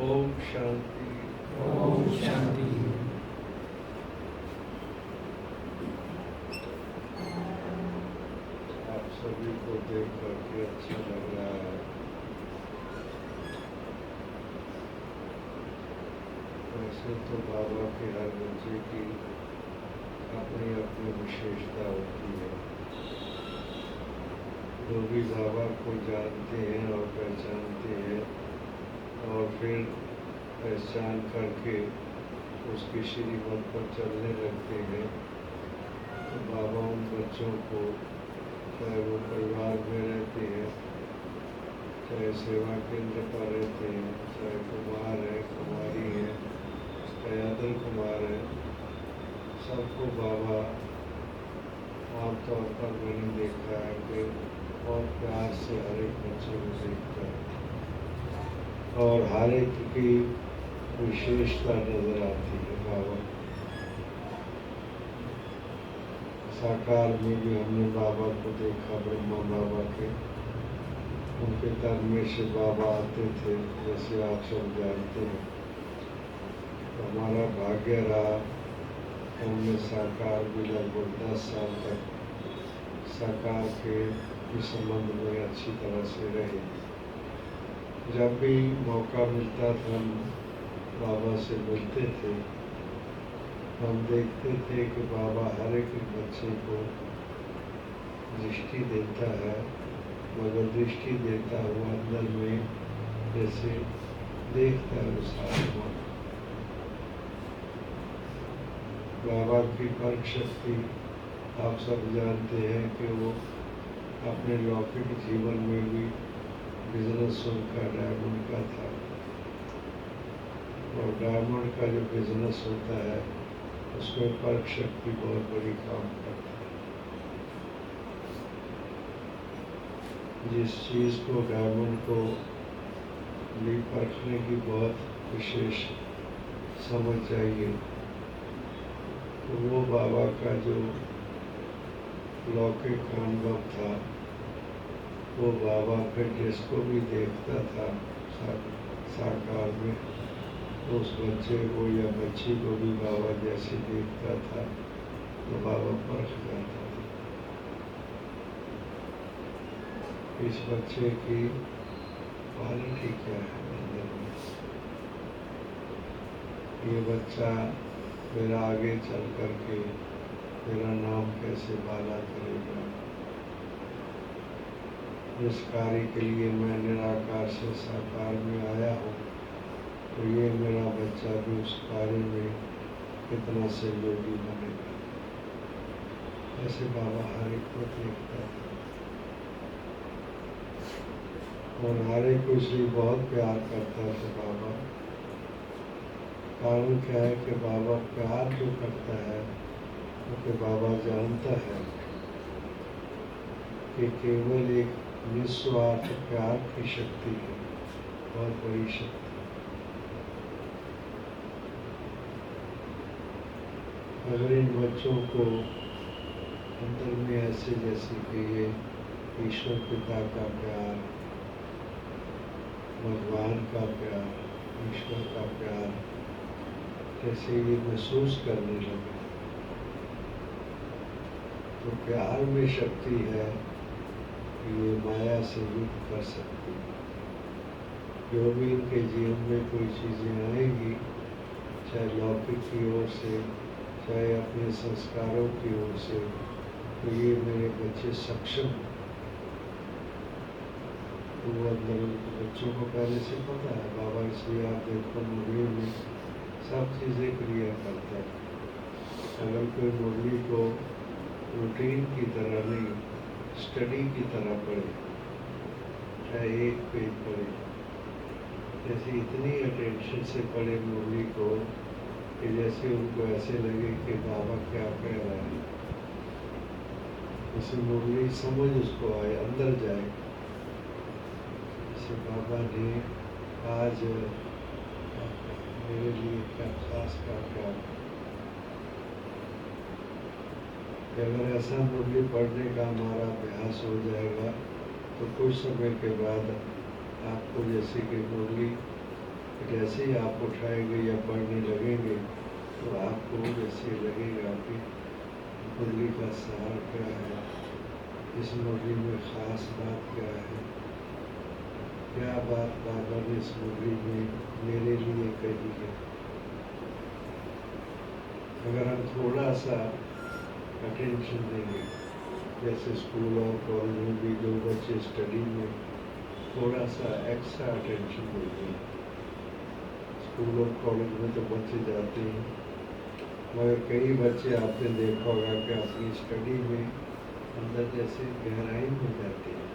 ओम शांति। ओम शांति। आप सभी को देख करके अच्छा लग रहा है। वैसे तो बाबा के हर बच्चे की अपनी अपनी विशेषता होती है। जो भी बाबा को जानते हैं और पहचानते हैं और फिर पहचान करके उसकी श्रीमत पर चलने लगते हैं, तो बाबा उन बच्चों को, चाहे वो परिवार में रहते हैं, चाहे सेवा केंद्र पर रहते हैं, चाहे कुमार है, कुमारी है, चाहे अदल कुमार है, सबको बाबा आमतौर पर मैंने देखा है कि बहुत प्यार से हर एक बच्चे को देखता है और हर एक की विशेषता नजर आती है। बाबा साकार में भी हमने बाबा को देखा, ब्रह्मा बाबा के, उनके तन में से बाबा आते थे, जैसे आप सब जानते हैं। तो हमारा भाग्य रहा, हमने साकार भी लगभग 10 साल तक साकार के संबंध में अच्छी तरह से रहे। जब भी मौका मिलता था हम बाबा से मिलते थे। हम देखते थे कि बाबा हर एक बच्चे को दृष्टि देता है, मगर दृष्टि देता हुआ अंदर में जैसे देखता है उस आत्मा। बाबा की परम शक्ति आप सब जानते हैं कि वो अपने लौकिक जीवन में भी बिजनेस उनका डायमंड का था, और डायमंड का जो बिजनेस होता है उसमें परम शक्ति बहुत बड़ी काम करती है। जिस चीज़ को डायमंड को भी परखने की बहुत विशेष समझ चाहिए, तो वो बाबा का जो लौकिक अनुभव था, वो बाबा फिर जिसको भी देखता था साकार में, तो उस बच्चे को या बच्ची को भी बाबा जैसे देखता था तो बाबा परख जाता था इस बच्चे की क्वालिटी क्या है अंदर में। ये बच्चा मेरा आगे चल करके मेरा नाम कैसे बाला करेगा। जिस कार्य के लिए मैं निराकार से साकार में आया हूँ, तो ये मेरा बच्चा भी उस कार्य में कितना सहयोगी बनेगा। ऐसे बाबा हर एक को देखता था और हर एक को इसलिए बहुत प्यार करता था बाबा। कारण क्या है कि बाबा प्यार जो करता है, क्योंकि बाबा जानता है कि केवल एक निस्वार्थ प्यार की शक्ति है, बहुत बड़ी शक्ति। अगर इन बच्चों को अंदर में ऐसे जैसे कि ये ईश्वर पिता का प्यार, भगवान का प्यार, ईश्वर का प्यार जैसे ये महसूस करने लगे, तो प्यार में शक्ति है कि ये माया से युद्ध कर सकती है। जो भी इनके जीवन में कोई चीज़ें आएंगी, चाहे लौकिक की ओर से, चाहे अपने संस्कारों की ओर से, तो ये मेरे बच्चे सक्षम हैं। तो वो अंदर बच्चों को पहले से पता है। बाबा इसलिए आप देखो मुरली में सब चीज़ें क्रिया करता है। अगर कोई मुरली को रूटीन की तरह नहीं, स्टडी की तरह पढ़े, चाहे एक पेज पढ़े, जैसे इतनी अटेंशन से पढ़े मुरली को कि जैसे उनको ऐसे लगे कि बाबा क्या कह रहा है, जैसे मुरली समझ उसको आए, अंदर जाए। जैसे बाबा ने आज मेरे लिए क्या खास क्या अगर ऐसा मुरली पढ़ने का हमारा अभ्यास हो जाएगा, तो कुछ समय के बाद आपको जैसे कि मुरली जैसे ही आप उठाएंगे या पढ़ने लगेंगे तो आपको जैसे लगेगा कि मुरली का सार क्या है, इस मुरली में ख़ास बात क्या है, क्या बात बाबा ने इस मुरली में मेरे लिए कही है। अगर हम थोड़ा सा अटेंशन देंगे, जैसे स्कूल और कॉलेज में भी जो बच्चे स्टडी में थोड़ा सा एक्स्ट्रा अटेंशन देते हैं, स्कूल और कॉलेज में तो बच्चे जाते हैं, मगर कई बच्चे आपने देखा होगा कि अपनी स्टडी में अंदर जैसे गहराई में जाते हैं,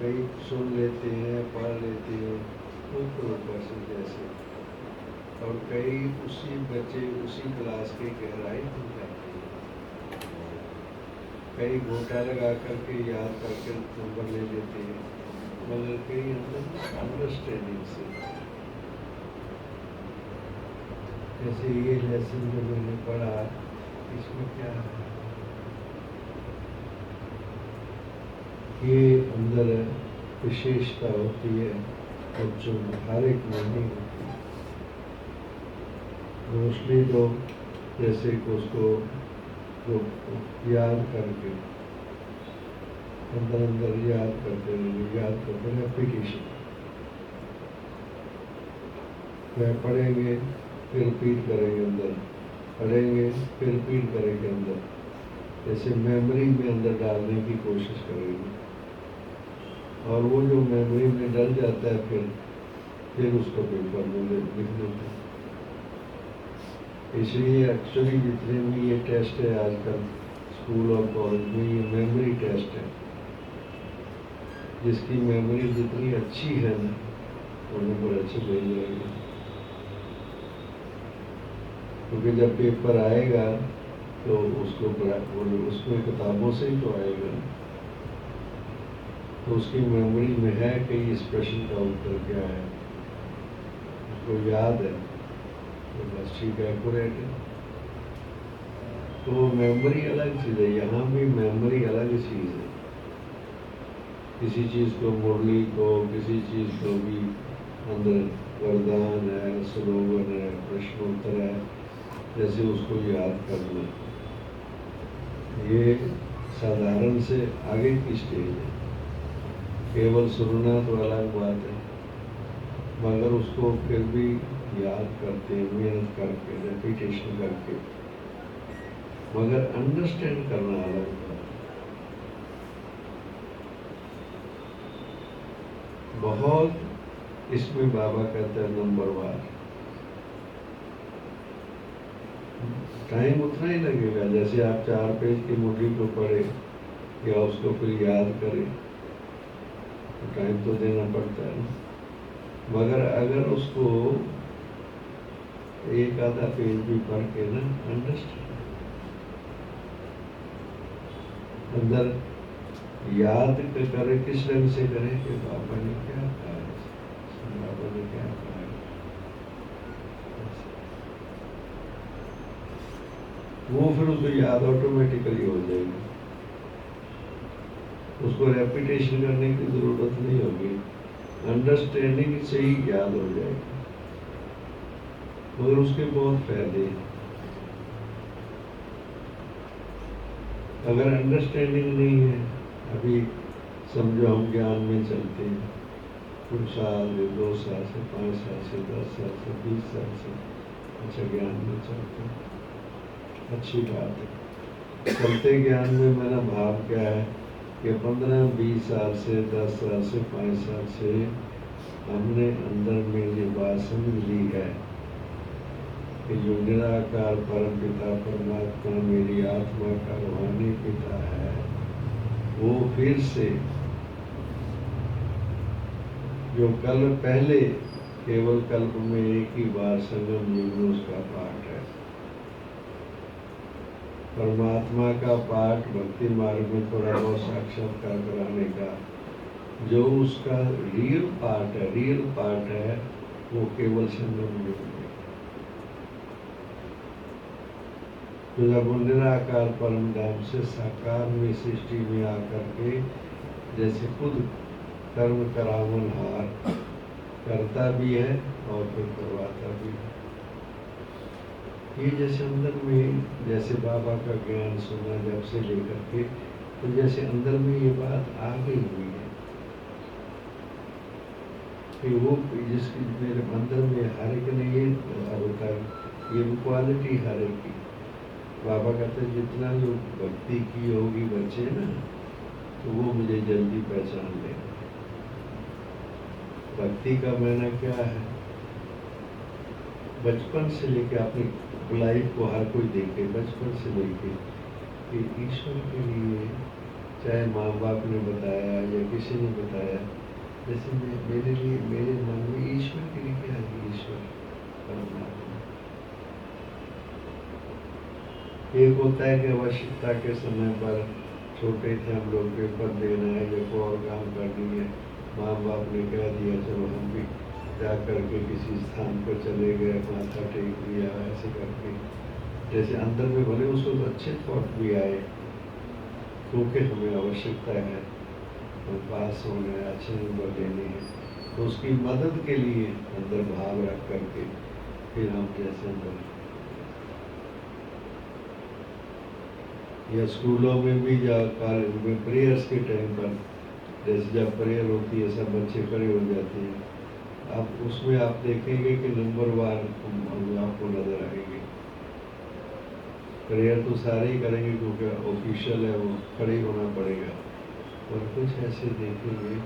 कई सुन लेते हैं, पढ़ लेते हैं ऊपर से जैसे, और कई उसी बच्चे उसी क्लास के गहराई में जाते हैं, कई घोटा लगा करके याद करके नंबर ले लेते हैं, मगर कई अंडरस्टैंडिंग से। जैसे ये लेसन जो मैंने पढ़ा, इसमें क्या है, ये अंदर विशेषता होती है बच्चों में, हर एक में नहीं होती। मोस्टली तो जैसे कि उसको जो याद करके अंदर याद करते रेपिटेशन, वह पढ़ेंगे फिर रिपीट करेंगे अंदर, पढ़ेंगे फिर रिपीट करेंगे अंदर, जैसे मेमोरी में अंदर डालने की कोशिश करेंगे, और वो जो मेमोरी में डल जाता है फिर उसको पेपर में लिख देते हैं। इसलिए एक्चुअली जितने भी ये टेस्ट है आजकल स्कूल और कॉलेज में, ये मेमोरी टेस्ट है। जिसकी मेमोरी जितनी अच्छी है ना, वो नंबर अच्छे ले जाएगा, क्योंकि जब पेपर आएगा तो उसमें किताबों से ही तो आएगा, तो उसकी मेमोरी में है कि इस प्रश्न का उत्तर क्या है, उसको याद है, तो बस ठीक है, एक्यूरेट है। तो मेमोरी अलग चीज़ है, यहाँ भी मेमोरी अलग चीज़ है। किसी चीज़ को, मुरली को, किसी चीज़ को भी अंदर वरदान है, स्लोगन है, प्रश्नोत्तर है, जैसे उसको याद करना, ये साधारण से आगे की स्टेज है। केवल सुनना तो अलग बात है, मगर उसको फिर भी याद करते, मेहनत करके, रेपिटेशन करके, मगर अंडरस्टैंड करना अलग बात है। बहुत इसमें बाबा कहते हैं नंबरवार, टाइम उतना ही लगेगा जैसे आप 4 पेज की मुरली को पढ़े या उसको फिर याद करें, तो टाइम तो देना पड़ता है, मगर अगर उसको एक आधा पेज भी पढ़ के ना अंडरस्टैंड अंदर याद करें, किस ढंग से करें कि बाबा ने क्या कहा है, बाबा ने क्या कहा है, वो फिर उसको याद ऑटोमेटिकली हो जाएगी, उसको रेपिटेशन करने की जरूरत नहीं होगी, अंडरस्टैंडिंग से ही याद हो जाएगा। मगर उसके बहुत फायदे हैं। अगर अंडरस्टैंडिंग नहीं है, अभी समझो हम ज्ञान में चलते हैं, कुछ साल से, 2 साल से, 5 साल से, 10 साल से, 20 साल से, अच्छा ज्ञान में चलते हैं, अच्छी बात है। चलते ज्ञान में मेरा भाव क्या है कि 15-20 साल से, 10 साल से, 5 साल से हमने अंदर में ये बात समझ ली है कि जो निराकार परम पिता परमात्मा मेरी आत्मा का रूहानी पिता है, वो फिर से जो कल पहले केवल कल्प में एक ही बार संगम युग में उसका पाठ है, परमात्मा का पाठ भक्ति मार्ग में थोड़ा बहुत साक्षात्कार कराने का, जो उसका रियल पार्ट है वो केवल संगम युग में। तो जब वो निराकार परम धाम से साकार में सृष्टि में आकर के जैसे खुद कर्म करावन हार करता भी है और फिर करवाता भी है। ये जैसे अंदर में जैसे बाबा का ज्ञान सुना जब से लेकर के, तो जैसे अंदर में ये बात आ गई हुई है कि वो जिसकी मेरे अंदर में हर एक ने ये होता है, ये वो क्वालिटी हर एक की। बाबा कहते हैं जितना जो भक्ति की होगी बच्चे ना, तो वो मुझे जल्दी पहचान लेगा। भक्ति का मायना क्या है? बचपन से लेके अपनी लाइफ को हर कोई देखे, बचपन से लेके कि ईश्वर के लिए, चाहे माँ बाप ने बताया या किसी ने बताया, जैसे मेरे लिए मेरे मन में ईश्वर के लिए क्या है? ईश्वर परमात्मा एक होता है कि आवश्यकता के समय पर छोटे थे हम लोग, पेपर देना है या कोई और काम करनी है, माँ बाप ने कह दिया चलो हम भी जा करके किसी स्थान पर चले गए, माथा टेक दिया, ऐसे करके जैसे अंदर में भले उसको तो अच्छे थॉट भी आए क्योंकि हमें आवश्यकता है, हम पास होना है, अच्छे नंबर लेने हैं, तो उसकी मदद के लिए अंदर भाव रख करके फिर हम जैसे अंदर या स्कूलों में भी या कॉलेज में प्रेयर्स के टाइम पर जैसे जब प्रेयर होती है सब बच्चे खड़े हो जाते हैं, अब उसमें आप देखेंगे कि नंबर वार आपको नजर आएंगे। प्रेयर तो सारे ही करेंगे क्योंकि ऑफिशियल है, वो खड़े होना पड़ेगा, और कुछ ऐसे देखेंगे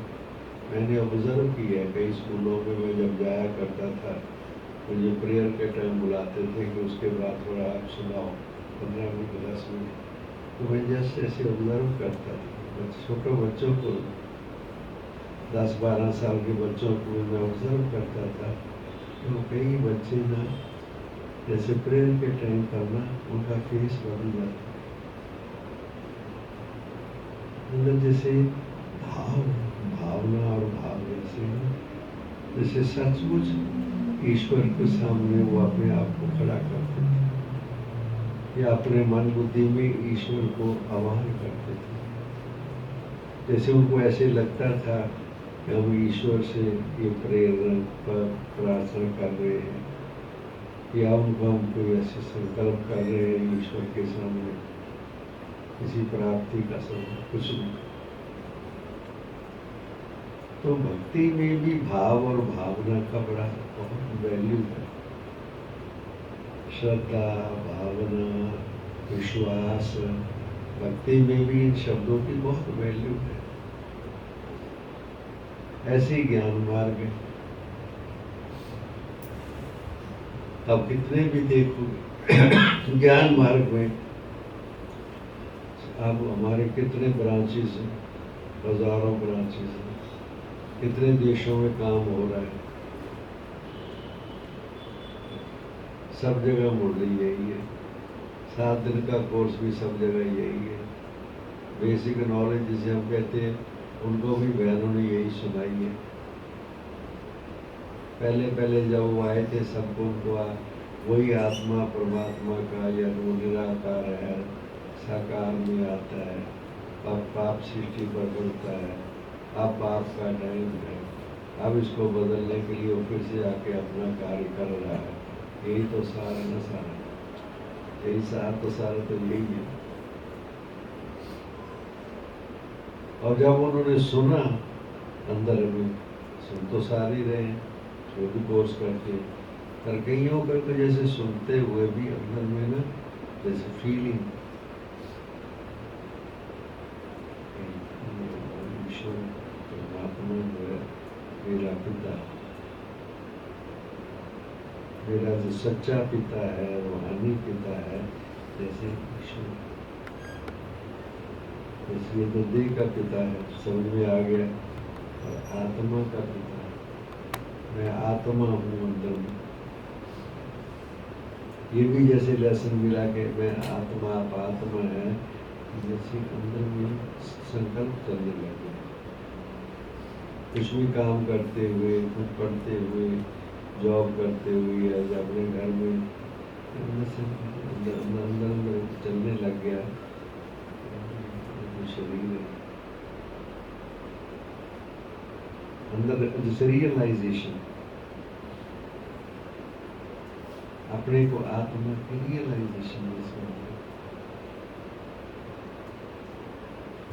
मैंने ऑब्जर्व किया है कई स्कूलों में, मैं जब जाया करता था मुझे प्रेयर के टाइम बुलाते थे कि उसके बाद थोड़ा आप सुनाओ 15 मिनट 10 मिनट, तो मैं जस्ट ऐसे ऑब्जर्व करता था छोटे बच्चों को, 10-12 साल के बच्चों को मैं ऑब्जर्व करता था, तो कई बच्चे ना जैसे प्रेयर के टाइम पर ना उनका फेस बदल जाता, मतलब जैसे भावना और भाव जैसे सचमुच ईश्वर के सामने वो अपने आप को खड़ा करते थे या अपने मन बुद्धि में ईश्वर को आह्वान करते थे। जैसे उनको ऐसे लगता था कि हम ईश्वर से ये प्रेरणा पर प्रार्थना कर रहे हैं या उनको हम कोई ऐसे संकल्प कर रहे हैं ईश्वर के सामने किसी प्राप्ति का समय कुछ नहीं। तो भक्ति में भी भाव और भावना का बड़ा बहुत वैल्यू है। श्रद्धा, भावना, विश्वास, भक्ति में भी इन शब्दों की बहुत वैल्यू है। ऐसी ज्ञान मार्ग है। अब कितने भी देखो ज्ञान मार्ग में अब हमारे कितने ब्रांचेस हैं, हजारों ब्रांचेस हैं, कितने देशों में काम हो रहा है, सब जगह मुरली यही है। 7 दिन का कोर्स भी सब जगह यही है। बेसिक नॉलेज जिसे हम कहते हैं उनको भी बहनों ने यही सुनाई है। पहले जब वो आए थे सबको उनको वही आत्मा परमात्मा का या वो निराकार है, साकार में आता है, अब पाप सृष्टि पर बढ़ता है, अब पाप का टाइम है, अब इसको बदलने के लिए वो फिर से आके अपना कार्य कर रहा है। यही तो सारा न सारा, यही सार तो सारा तो यही है। और जब उन्होंने सुना अंदर में, सुन तो सारे रहे हैं जो भी कोर्स करते, पर कईयों पर तो जैसे सुनते हुए भी अंदर में ना जैसे फीलिंग ईश्वर परमात्मा जो है मेरा पिता, मेरा जो सच्चा पिता है, रूहानी पिता है, जैसे ईश्वर, इसलिए तो देह का पिता है, समझ में आ गया, और आत्मा का पिता है, मैं आत्मा हूँ अंदर में। ये भी जैसे लेसन मिला कि मैं आत्मा, आप आत्मा है, जैसे अंदर में संकल्प करने लगे, कुछ भी काम करते हुए, कुछ पढ़ते हुए, जॉब करते हुए या अपने घर में अंदर से अंदर में चलने लग गया। शरीर है अंदर, जैसे रियलाइजेशन, अपने को आत्मा की रियलाइजेशन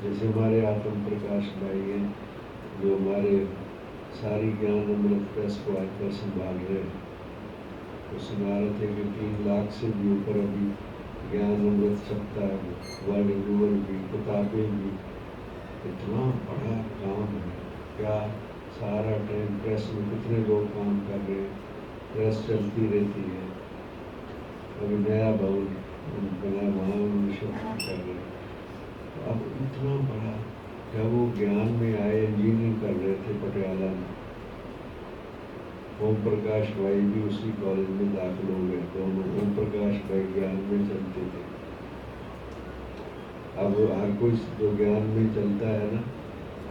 जैसे हमारे आत्म प्रकाश भाई हैं जो हमारे सारी ज्ञान अमृत प्रेस को आकर संभाल रहे हैं, तो सुना रहे थे कि 3 लाख से भी ऊपर अभी ज्ञान अमृत छपता है, वर्ल्ड रिव्यूअल भी, किताबें भी। इतना बड़ा काम है क्या, सारा टाइम प्रेस में कितने लोग काम कर रहे हैं, प्रेस चलती रहती है। अभी नया भवन बना, वहाँ उन्होंने शुरू कर रहे हैं। तो अब इतना बड़ा, जब वो ज्ञान में आए, इंजीनियरिंग कर रहे थे पटियाला में, ओम प्रकाश भाई भी उसी कॉलेज में दाखिल हो गए दोनों। ओम प्रकाश भाई ज्ञान में चलते थे। अब हर कोई जो ज्ञान में चलता है ना,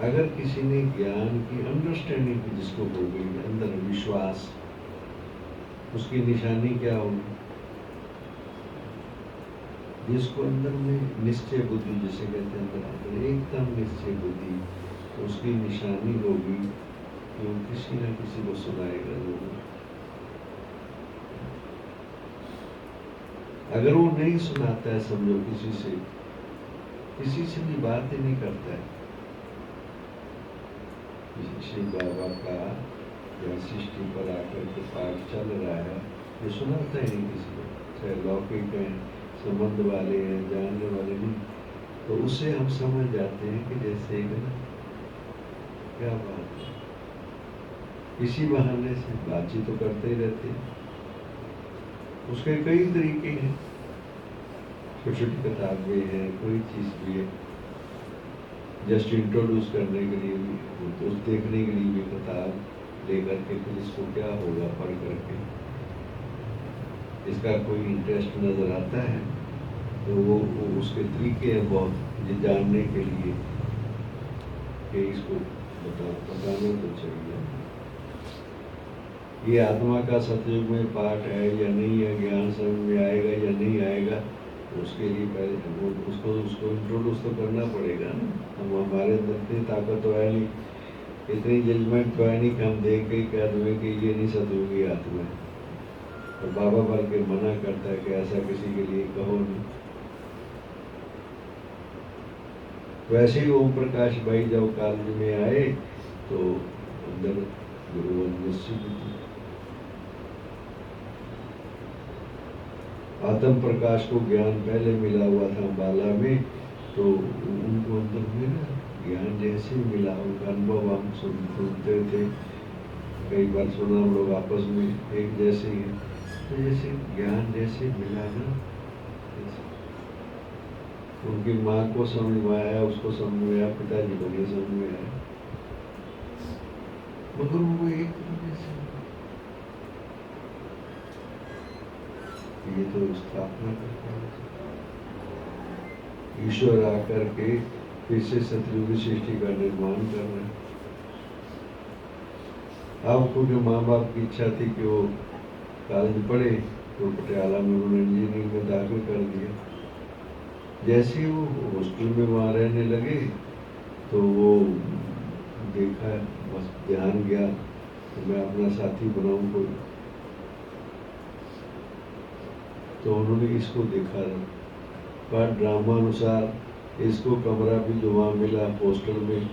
अगर किसी ने ज्ञान की अंडरस्टैंडिंग की जिसको हो गई अंदर विश्वास, उसकी निशानी क्या होगी? जिसको अंदर में निश्चय बुद्धि जिसे कहते हैं, अंदर एकदम निश्चय बुद्धि, तो उसकी निशानी होगी कि वो किसी न किसी को सुनाएगा जरूर। अगर वो नहीं सुनाता है, समझो किसी से भी बात ही नहीं करता है, शिव बाबा का या सृष्टि पर आकर के पाठ चल रहा है, ये सुनाता ही नहीं किसी को, चाहे लौकिक है, संबंध वाले हैं, जानने वाले नहीं, तो उससे हम समझ जाते हैं कि जैसे क्या बात है, इसी बहाने से बातचीत तो करते ही रहते हैं। उसके कई तरीके हैं, छोटी छोटी किताबें हैं, कोई चीज़ भी है, जस्ट इंट्रोड्यूस करने के लिए भी, तो देखने के लिए भी किताब लेकर के फिर इसको क्या होगा पढ़ करके इसका कोई इंटरेस्ट नज़र आता है, तो वो उसके तरीके हैं बहुत ये जानने के लिए कि इसको बताना तो चाहिए। ये आत्मा का सतयुग में पाठ है या नहीं है, ज्ञान समझ में आएगा या नहीं आएगा, उसके लिए पहले उसको इंट्रोड्यूस तो करना पड़ेगा ना। हम हमारे अंदर इतनी ताकत तो है नहीं, इतनी जजमेंट तो है नहीं कि हम देख के कह दें कि ये नहीं सतयुगी आत्मा है। और बाबा बल्कि मना करता है कि ऐसा किसी के लिए कहो नहीं। वैसे ही ओम प्रकाश भाई जब कॉलेज में आए तो अंदर गुरु निश्चित थी। आत्म प्रकाश को ज्ञान पहले मिला हुआ था बाला में, तो उनको अंदर में ना ज्ञान जैसे मिला, उनका अनुभव हम सुनते थे, कई बार सुना हम लोग आपस में एक जैसे ही, तो जैसे ज्ञान जैसे मिला ना, उनकी माँ को समझ में आया, उसको समझ में आया, पिताजी को नहीं समझ में आया, मगर वो एक तरीके से ये तो स्थापना करता है। ईश्वर आकर के फिर से सतयुगी सृष्टि का निर्माण कर रहे हैं। अब क्योंकि माँ बाप की इच्छा थी कि वो कॉलेज पढ़े, तो पटियाला में उन्होंने इंजीनियरिंग में दाखिल कर दिया। जैसे ही वो हॉस्टल में वहाँ रहने लगे तो वो देखा, बस ध्यान गया तो मैं अपना साथी बनाऊं कोई, तो उन्होंने इसको देखा पर ड्रामा अनुसार इसको कमरा भी जो वहाँ मिला हॉस्टल में,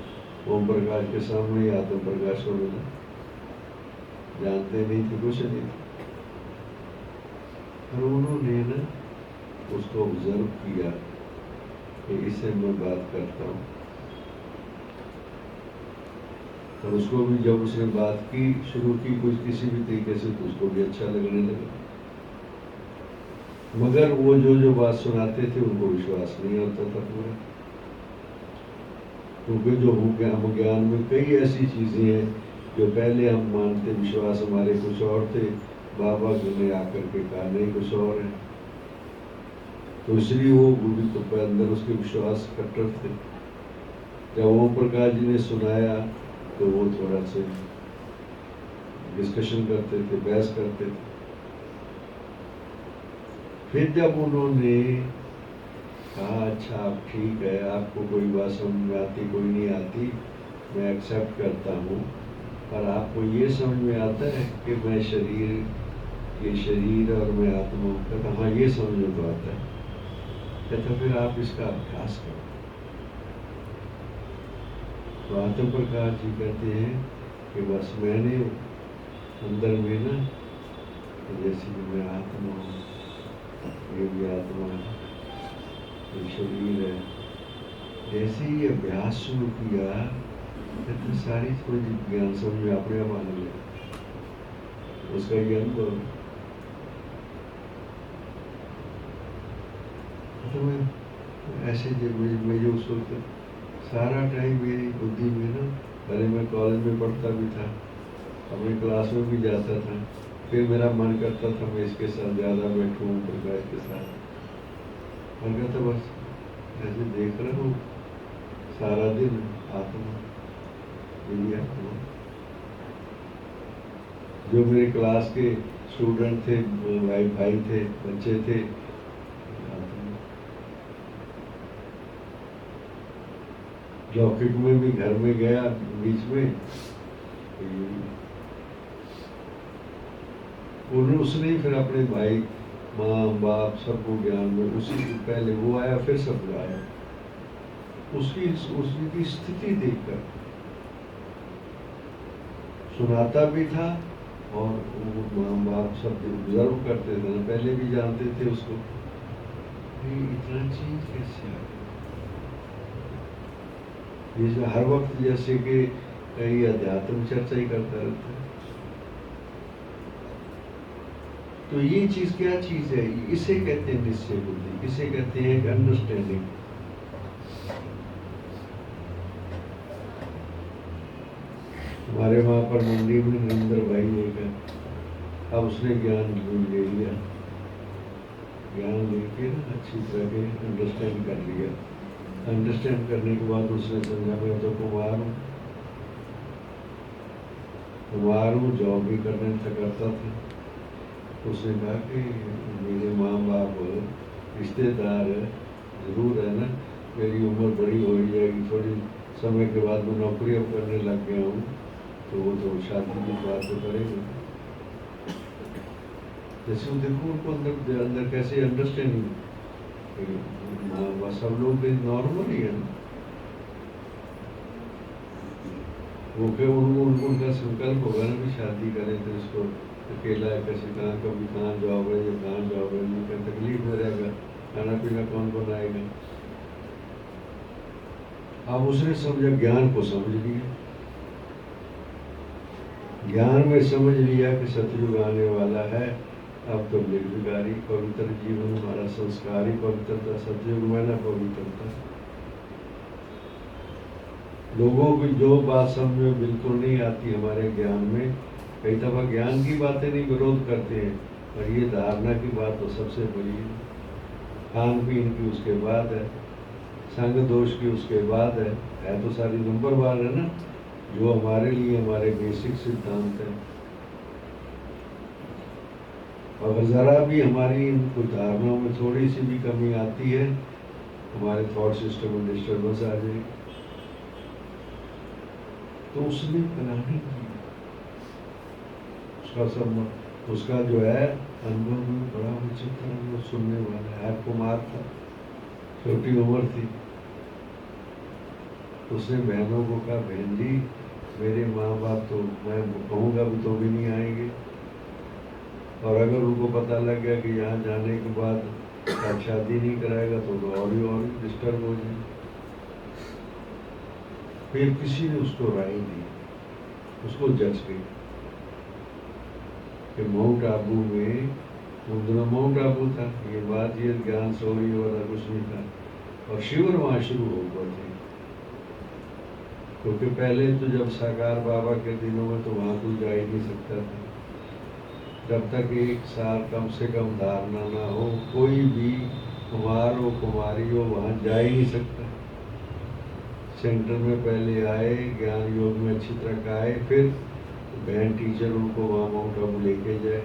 ओम प्रकाश के सामने ही आत्म प्रकाश को मिला। जानते नहीं थे, कुछ नहीं थे, पर उन्होंने ना उसको ऑब्जर्व किया कि इससे मैं बात करता हूँ, और उसको भी जब उसने बात की शुरू की कुछ किसी भी तरीके से, तो उसको भी अच्छा लगने लगा। मगर वो जो बात सुनाते थे उनको विश्वास नहीं होता था पूरा, क्योंकि जो हम ज्ञान में कई ऐसी चीजें हैं जो पहले हम मानते, विश्वास हमारे कुछ और थे, बाबा ने आकर के कहा नहीं कुछ और है, तो इसलिए वो गुरु तो अंदर उसके विश्वास कट्टर थे। जब ओम प्रकाश जी ने सुनाया तो वो थोड़ा से डिस्कशन करते थे, बहस करते थे, फिर जब उन्होंने कहा अच्छा आप ठीक है, आपको कोई बात समझ में आती कोई नहीं आती, मैं एक्सेप्ट करता हूँ, पर आपको ये समझ में आता है कि मैं शरीर, ये शरीर और मैं आत्मा हूँ? कहता हाँ ये समझ में तो आता है। कहता फिर आप इसका अभ्यास करो। तो आत्म प्रकाश जी कहते हैं कि बस मैंने अंदर में ना, जैसे कि मैं आत्मा हूँ, ये भी आत्मा है, ये शरीर है, जैसे ही अभ्यास शुरू किया तो सारी थोड़ी ज्ञान समझ में अपने आप आने लगा, उसका ये अनुभव। तो मैं ऐसे जब मुझे उस वक्त सारा टाइम मेरी बुद्धि में ना, पहले मैं कॉलेज में पढ़ता भी था, अपनी क्लास में भी जाता था, फिर मेरा मन करता था मैं इसके साथ ज़्यादा बैठूँ, प्रकाश के साथ, मन करता बस ऐसे देख रहा हूँ सारा दिन आत्मा, यही आत्मा। जो मेरे क्लास के स्टूडेंट थे, भाई थे, बच्चे थे, लौकिक में भी घर में गया बीच में, उसने फिर अपने भाई माँ बाप सबको ज्ञान में, उसी से पहले वो आया फिर सब आया, उसकी स्थिति देखकर सुनाता भी था, और वो माँ बाप सब ऑब्जर्व करते थे ना, पहले भी जानते थे उसको, इतना चीज कैसे आ गया। हर वक्त जैसे कि कई अध्यात्म चर्चा ही करता रहता है। तो ये चीज क्या चीज है? इसे कहते हैं निश्चय बुद्धि, इसे कहते हैं अंडरस्टैंडिंग। हमारे वहां पर मंडी में नरेंद्र भाई लेकर, अब उसने ज्ञान ले लिया, ज्ञान लेके ना अच्छी तरह के अंडरस्टैंड कर लिया। अंडरस्टैंड करने के बाद उसने समझा मैं तो कुमार हूँ, जॉब भी करने से करता था। उसने कहा कि मेरे माँ बाप रिश्तेदार जरूर है ना, मेरी उम्र बड़ी हो जाएगी, थोड़ी समय के बाद मैं नौकरी अब करने लग गया हूँ, तो वो तो शादी की बात तो करेंगे। जैसे वो देखो उनको अंदर कैसे अंडरस्टैंडिंग, सब लोग नॉर्मल ही है ना, वो क्या उनका संकल्प होगा ना कि शादी करें, तो इसको अकेला है, कैसे कभी कहाँ जॉब है, या कहाँ जॉब है, क्या तकलीफ में रहेगा, खाना पीना कौन बनाएगा। अब उसने समझा, ज्ञान को समझ लिया, ज्ञान में समझ लिया कि सतयुग आने वाला है, अब तो निर्विकारी पवित्र जीवन, हमारा संस्कार ही पवित्रता, सतयुग में ना पवित्रता। लोगों की जो बात समझ में बिल्कुल नहीं आती हमारे ज्ञान में, कई दफा ज्ञान की बातें नहीं विरोध करते हैं, पर ये धारणा की बात तो सबसे बड़ी है। खान पीन की उसके बाद है, संग दोष की उसके बाद है तो सारी नंबरवार है ना, जो हमारे लिए हमारे बेसिक सिद्धांत है। अगर जरा भी हमारी इन कुछ धारणाओं में थोड़ी सी भी कमी आती है, हमारे थॉट सिस्टम में डिस्टर्बेंस आ जाएगी। तो उसने प्लानिंग की, उसका जो है अनुभव में बड़ा विचित्र अनुभव सुनने वाला है। कुमार था, छोटी उम्र थी, उसने बहनों को कहा बहन जी मेरे माँ बाप तो मैं कहूँगा भी तो भी नहीं आएंगे, और अगर उनको पता लग गया कि यहाँ जाने के बाद आप शादी नहीं कराएगा तो और भी डिस्टर्ब हो जाए। फिर किसी ने उसको राय दी, उसको जज गई कि माउंट आबू में, माउंट आबू था ये बात, ये ज्ञान सोरी वाला कुछ नहीं था, और शिविर वहाँ शुरू हो गए थे, क्योंकि पहले तो जब साकार बाबा के दिनों में तो वहाँ कोई जा ही नहीं सकता था, जब तक 1 साल कम से कम धारणा ना हो, कोई भी कुमार हो कुमारी हो वहाँ जा ही नहीं सकता। सेंटर में पहले आए, ज्ञान योग में अच्छी तरह आए, फिर बहन टीचर उनको वहाँ माउंट आबू लेके जाए।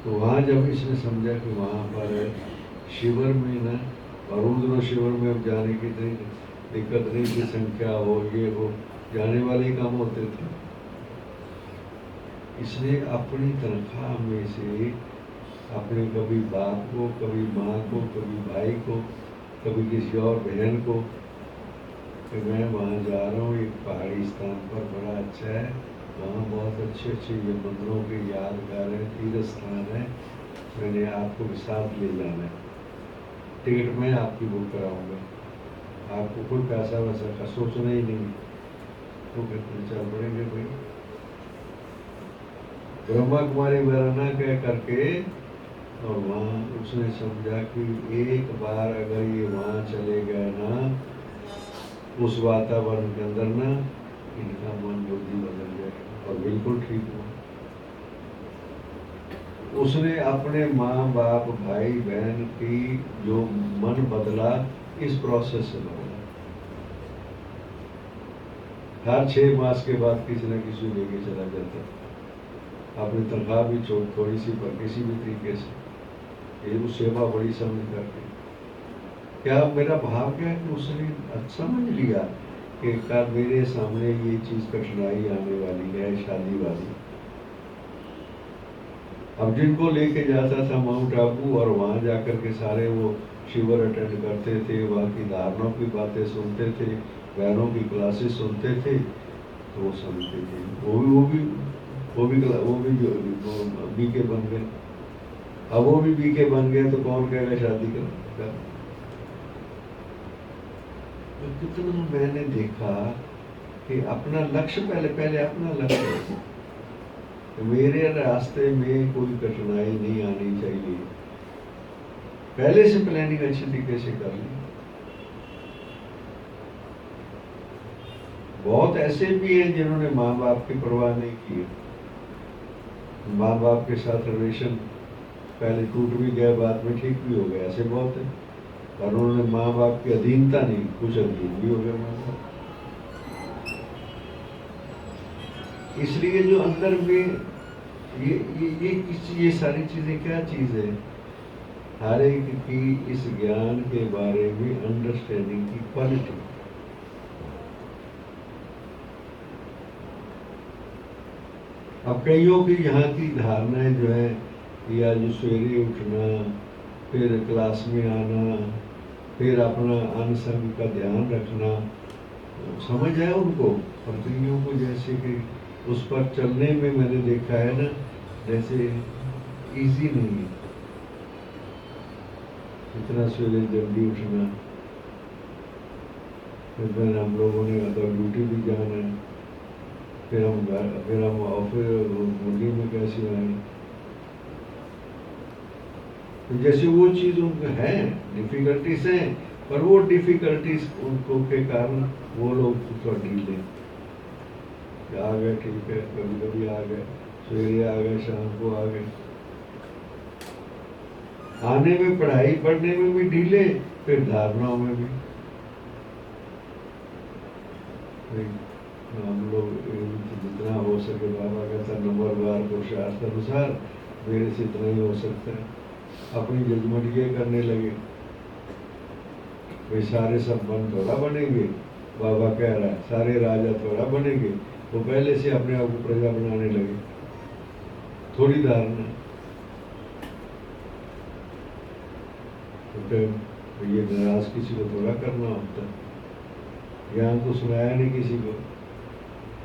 तो वहाँ जब इसने समझा कि वहाँ पर शिविर में ना, और रुद्र शिविर में अब जाने की इतनी दिक्कत नहीं थी, संख्या हो ये हो, जाने वाले ही काम होते थे। इसने अपनी तनख्वाह में से अपने कभी बाप को, कभी माँ को, कभी भाई को, कभी किसी और बहन को कि मैं वहाँ जा रहा हूँ, एक पहाड़ी स्थान पर बड़ा अच्छा है, वहाँ बहुत अच्छे अच्छे ये मंदिरों के यादगार है, तीर्थ स्थान है, मैंने आपको भी साथ ले जाना है, टिकट मैं आपकी बुक कराऊंगा, आपको कोई पैसा वैसा का सोचना ही नहीं। तो कहते चल पड़ेंगे भाई। ब्रह्मा कुमारी वरना कह करके, और वहाँ उसने समझा कि एक बार अगर ये वहाँ चले गए ना, उस वातावरण के अंदर ना, इनका मन बुद्धि बदल जाएगा, और बिल्कुल ठीक हुआ। उसने अपने माँ बाप भाई बहन की जो मन बदला, इस प्रोसेस से बदला। हर 6 मास के बाद किसी न किसी लेके चला जाता, अपनी तनख्वाह भी थोड़ी सी पर किसी भी तरीके से, ये वो सेवा बड़ी समझ करके। क्या मेरा भाव क्या है कि उसने समझ लिया कि का मेरे सामने ये चीज कठिनाई आने वाली है, शादी वाली। अब जिनको लेके जाता था माउंट आबू, और वहाँ जाकर के सारे वो शिविर अटेंड करते थे, वहाँ की धारणाओं की बातें सुनते थे, बहनों की क्लासेस सुनते थे, तो वो समझते थे। वो भी जो बीके बन गए। अब वो भी बीके बन गए, तो कौन कहेगा शादी कर। तो कितना मैंने देखा कि अपना लक्ष्य, पहले अपना लक्ष्य, तो मेरे रास्ते में कोई कठिनाई नहीं आनी चाहिए, पहले से प्लानिंग अच्छी तरीके से कर ली। बहुत ऐसे भी हैं जिन्होंने माँ बाप की परवाह नहीं की, माँ बाप के साथ रिलेशन पहले टूट भी गया, बाद में ठीक भी हो गया, ऐसे बहुत है। पर उन्होंने माँ बाप की अधीनता नहीं, कुछ अधीन भी हो गया माँ बाप। इसलिए जो अंदर में ये सारी चीजें क्या चीज है, हर एक की इस ज्ञान के बारे में अंडरस्टैंडिंग की क्वालिटी। अब कईयों की यहाँ की धारणाएं जो है, या जो सवेरे उठना, फिर क्लास में आना, फिर अपना अनसंग का ध्यान रखना, समझ आया उनको। और कईयों को जैसे कि उस पर चलने में मैंने देखा है ना, जैसे इजी नहीं है इतना सवेरे जल्दी उठना। फिर हम लोगों ने अगर ड्यूटी भी जाना है, फिर हम ऑफिस मुंडी में कैसे आए, तो जैसे वो चीज उनको है, डिफिकल्टीज हैं, पर वो डिफिकल्टीज उनको के कारण वो लोग थोड़ा ढीले आ गए, ठीक है, कभी कभी आ गए, सवेरे आ गए, शाम को आ गए, आने में, पढ़ाई पढ़ने में भी ढीले, फिर धारणाओं में भी। हम लोग जितना हो सके, बाबा कहता नंबरवार पुरुषार्थ अनुसार मेरे से इतना ही हो सकता है। अपनी जजमेंट ये करने लगे, वे सारे संबंध थोड़ा बनेंगे, बाबा कह रहा है सारे राजा थोड़ा बनेंगे, वो पहले से अपने आप को प्रजा बनाने लगे। थोड़ी धारणा, तो ये नाराज किसी को थोड़ा करना होता, ज्ञान तो सुनाया नहीं किसी को।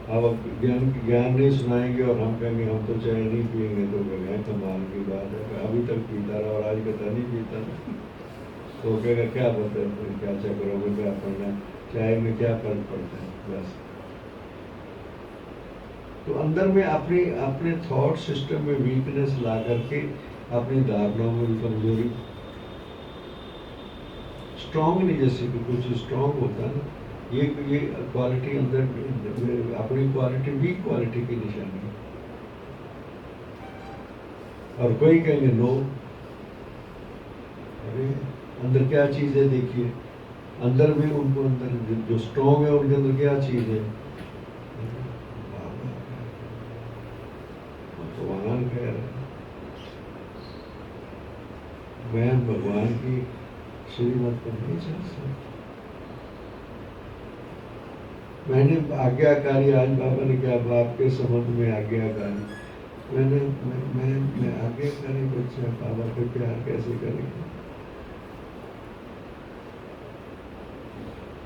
अब ज्ञान नहीं सुनाएंगे और हम कहेंगे हम तो चाय नहीं पिएंगे, तो कहेंगे कमाल की बात है, अभी तक पीता रहा और आज कहता नहीं पीता, तो कहेगा क्या पता है, क्या करोगे, क्या पढ़ना, चाय में क्या फर्क पड़ता है, बस। तो अंदर में अपने थॉट सिस्टम में वीकनेस ला करके अपनी धारणाओं में कमजोरी, स्ट्रांग नहीं, जैसे कि कुछ स्ट्रांग होता है ना, ये क्वालिटी अंदर, अपनी क्वालिटी वीक क्वालिटी की निशानी है। और कोई कहेंगे नो, अरे अंदर क्या चीज है, देखिए अंदर में, उनको अंदर जो स्ट्रांग है उनके अंदर क्या चीज है, भगवान कह रहे हैं। मैं भगवान की श्रीमत पर नहीं चल सकता। मैंने आज्ञाकारी, आज बाबा ने क्या बाप के संबंध में आज्ञाकारी, मैं आज्ञाकारी बच्चा, बाबा पे प्यार कैसे करेंगे?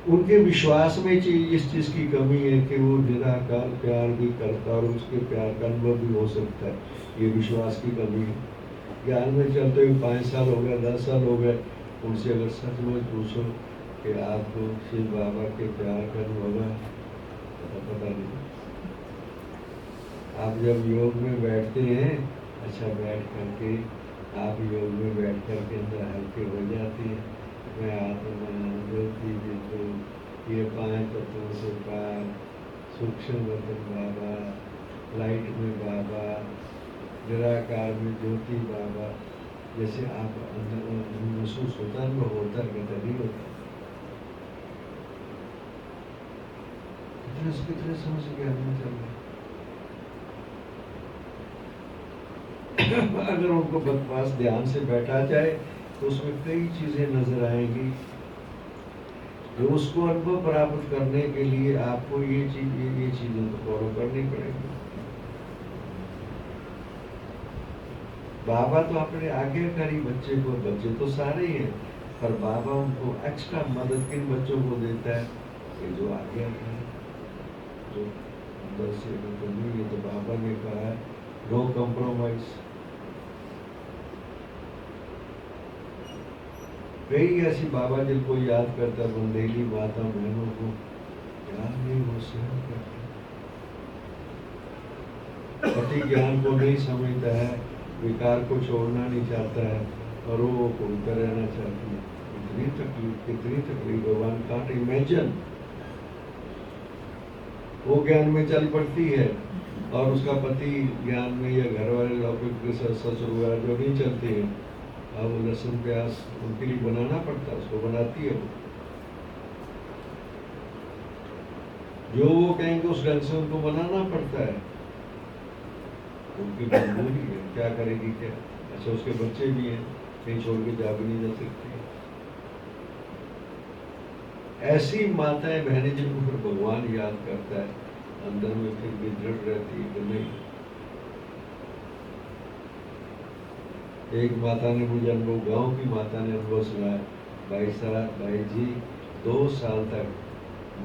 उनके विश्वास में इस चीज की कमी है कि वो निराकार प्यार भी करता और उसके प्यार का अनुभव भी हो सकता है। ये विश्वास की कमी है। ज्ञान में चलते हुए 5 साल हो गए, 10 साल हो गए, उनसे अगर सच में पूछो कि आपको शिव बाबा के प्यार का अनुभव है, तो पता नहीं। आप जब योग में बैठते हैं, अच्छा बैठ करके आप योग में बैठ करके अंदर हल्के हो जाते हैं। मैं आत्मा ज्योति बिंदु, ये 5 तत्वों से पार, सूक्ष्म वतन बाबा, लाइट में बाबा, निराकार में ज्योति बाबा, जैसे आप अंदर महसूस होता है, वो होता है, नहीं होता। कितने समझ के आदमी चल रहे। अगर उनको पास ध्यान से बैठा जाए तो उसमें कई चीजें नजर आएंगी जो उसको अनुभव प्राप्त करने के लिए आपको ये चीजें तो फॉलो करनी पड़ेगी। बाबा तो अपने आज्ञाकारी बच्चे तो सारे ही हैं, पर बाबा उनको एक्स्ट्रा मदद किन बच्चों को देता है कि जो आज्ञाकारी, जो अंदर से तो नहीं है। तो बाबा ने कहा है नो कॉम्प्रोमाइज। कई ऐसी बाबा जिनको याद करता बंदेली माता बहनों को याद नहीं, वो सहन करता, पति ज्ञान को नहीं समझता है, विकार को छोड़ना नहीं चाहता है और वो घूमता रहना चाहती है। कितनी तकलीफ भगवान कांट इमेजिन। वो ज्ञान में चल पड़ती है और उसका पति ज्ञान में या घर वाले लौकिक ससुर जो नहीं चलते हैं, अब लहसुन प्याज उनके लिए बनाना पड़ता है, उसको बनाती है वो। जो वो कहेंगे उस ढंग से उनको बनाना पड़ता है, उनकी मजबूरी है, क्या करेगी क्या। अच्छा उसके बच्चे भी हैं, कहीं छोड़ के जा भी नहीं जा सकती। ऐसी माताएं बहनें जिनको फिर भगवान याद करता है, अंदर में फिर भी दृढ़ रहती है कि नहीं। एक माता ने मुझे अनुभव, गांव की माता ने अनुभव सुनाया, भाई जी 2 साल तक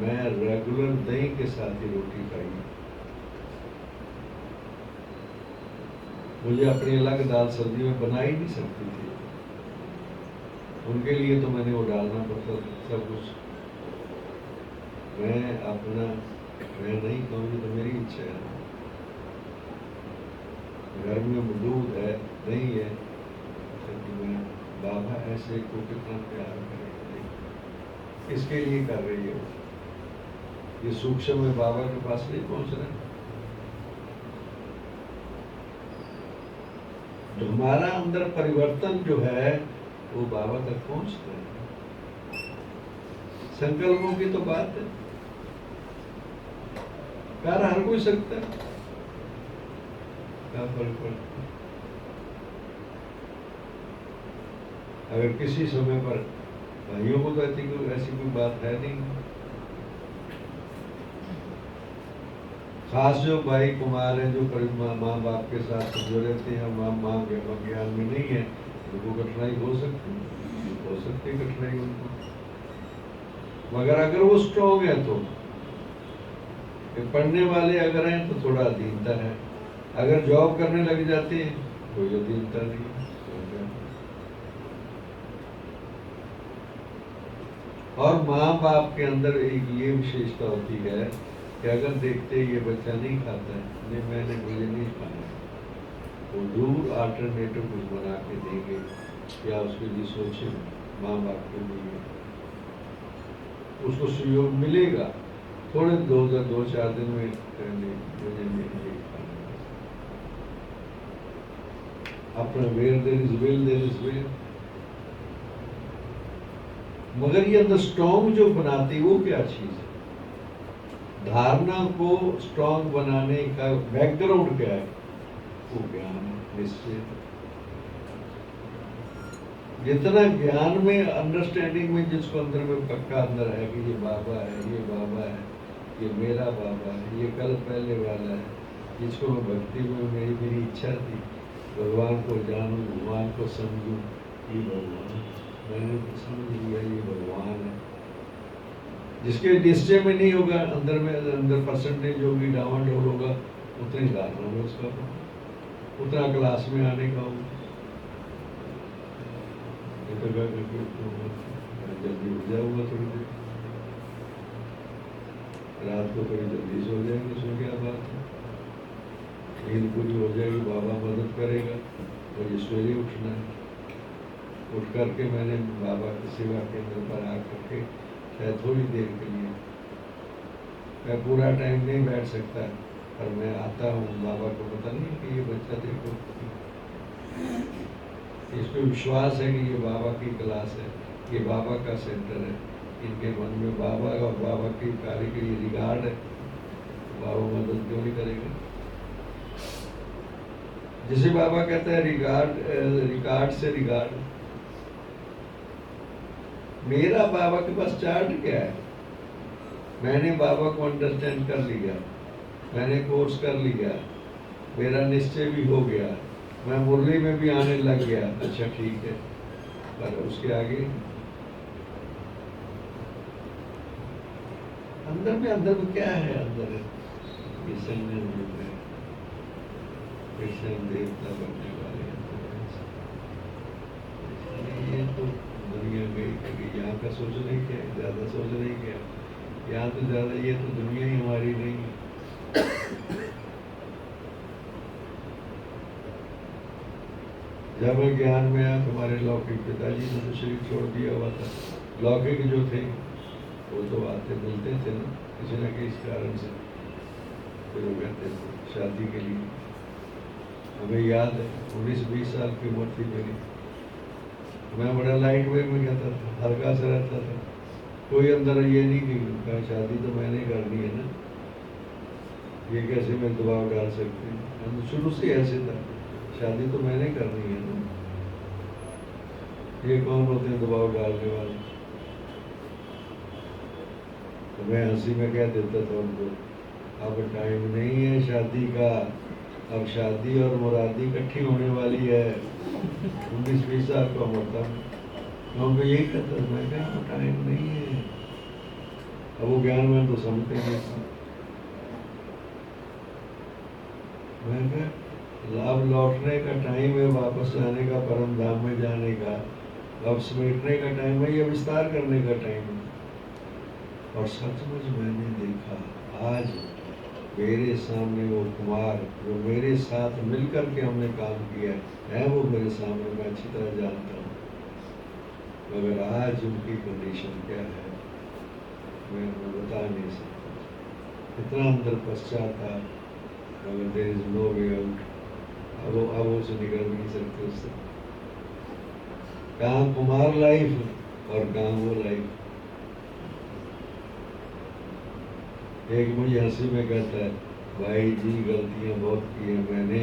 मैं रेगुलर दही के साथ ही रोटी खाई। मुझे अपनी अलग दाल सब्जी में बना ही नहीं सकती थी, उनके लिए तो मैंने वो डालना पड़ता सब कुछ। मैं नहीं कहूँगी तो मेरी इच्छा है, घर में दूध है, नहीं है, मैं बाबा ऐसे को कितना प्यार करेंगे, इसके लिए कर रही है। ये सूक्ष्म में बाबा के पास नहीं पहुंच रहा, तो हमारा अंदर परिवर्तन जो है वो बाबा तक पहुंचता है। संकल्पों की तो बात है, कर हर कोई सकता है, क्या फर्क पड़ता है। अगर किसी समय पर भाइयों को तो ऐसी कोई बात है नहीं, खास जो भाई कुमार हैं, जो माँ बाप के साथ जो रहते हैं, माँ के ज्ञान में नहीं है, उनको कठिनाई हो सकती है कठिनाई उनको। मगर अगर वो स्ट्रॉन्ग है तो, पढ़ने वाले अगर हैं तो थोड़ा अधीनता है, अगर जॉब करने लग जाते हैं कोई अधीनता नहीं है। और माँ बाप के अंदर एक ये विशेषता होती है कि अगर देखते ये बच्चा नहीं खाता है, नहीं मुझे नहीं खाना है, तो जरूर अल्टरनेटिव कुछ बना के देंगे या उसके लिए सोचे माँ बाप के लिए, उसको सहयोग मिलेगा। थोड़े 2-4 दिन में मुझे नहीं खाना, अपना वेयर देयर इज विल। मगर ये अंदर स्ट्रॉन्ग जो बनाती वो क्या चीज है, धारणा को स्ट्रॉन्ग बनाने का बैकग्राउंड क्या है, वो ज्ञान है, निश्चय। जितना ज्ञान में, अंडरस्टैंडिंग में जिसको अंदर में पक्का अंदर है कि ये बाबा है, ये बाबा है, ये मेरा बाबा है, ये कल पहले वाला है, जिसको मैं भक्ति में मेरी इच्छा थी भगवान को जानूं, भगवान को समझूं, ये भगवान मैंने तो समझ लिया ये भगवान है। जिसके निश्चय में नहीं होगा, अंदर परसेंटेज होगी, डावाडोल होगा, उतना ही धारणा में उसका उतना क्लास में आने का होगा। जल्दी उठ जाऊंगा थोड़ी देर, रात को थोड़ी जल्दी सो जाएंगे, सो क्या बात है, नींद पूरी हो जाएगी, बाबा मदद करेगा। मुझे सवेरे उठना है, उठ करके मैंने बाबा की सेवा केंद्र पर आ करके शायद थोड़ी देर के लिए, मैं पूरा टाइम नहीं बैठ सकता, पर मैं आता हूँ। बाबा को पता नहीं कि ये बच्चा देखो, इसको विश्वास है कि ये बाबा की क्लास है, ये बाबा का सेंटर है, इनके मन में बाबा और बाबा की कार्य के लिए रिगार्ड है, बाबा मदद क्यों नहीं करेगा। जिसे बाबा कहता है रिगार्ड से रिगार्ड, मेरा बाबा के पास चार्ट क्या है, मैंने बाबा को अंडरस्टैंड कर लिया, मैंने कोर्स कर लिया, मेरा निश्चय भी हो गया, मैं मुरली में भी आने लग गया, अच्छा ठीक है, पर उसके आगे अंदर में क्या है, अंदर ये संगम है, कृष्ण देवता बनने वाले ये तो दुनिया गई कि यहाँ का सोचना ही क्या है, ज्यादा सोचना ही क्या है, यहाँ तो ज्यादा, ये तो दुनिया ही हमारी नहीं है। जब मैं ज्ञान में आया, तुम्हारे लौकिक पिताजी ने तो शरीर छोड़ दिया हुआ था, लौकिक जो थे वो तो आते मिलते थे ना, किसी न किसी कारण से, फिर वो कहते थे शादी के लिए, हमें याद है 19-20 साल की उम्र थी मेरी, मैं बड़ा लाइट वेट में कहता था, हल्का सा रहता था, कोई अंदर ये नहीं कि शादी तो मैंने करनी है ना, ये कैसे मैं दबाव डाल सकती हूँ, शुरू से ऐसे था, शादी तो मैंने करनी है ना, ये कौन होते हैं दबाव डालने वाले। तो मैं हंसी में कह देता था उनको, अब टाइम नहीं है शादी का, अब शादी और मुरादी इकट्ठी होने वाली है, 19-20 साल का उम्र था, मैं उनको यही कहता था, मैं क्या टाइम नहीं है, अब वो ज्ञान में तो समझते नहीं था, मैं क्या अब लौटने का टाइम है, वापस जाने का, परम धाम में जाने का, अब समेटने का टाइम है, या विस्तार करने का टाइम है। और सचमुच मैंने देखा, आज मेरे सामने वो कुमार जो मेरे साथ मिलकर के हमने काम किया है, वो मेरे सामने, मैं अच्छी तरह जानता हूँ, मगर आज उनकी कंडीशन क्या है मैं बता नहीं सकता, इतना अंदर पश्चाताप, मगर there is no way out, अब वो से निकल नहीं सकते उससे, कहाँ कुमार लाइफ और कहाँ वो लाइफ। एक मुझे हंसी में कहता है, भाई जी गलतियां बहुत की है मैंने,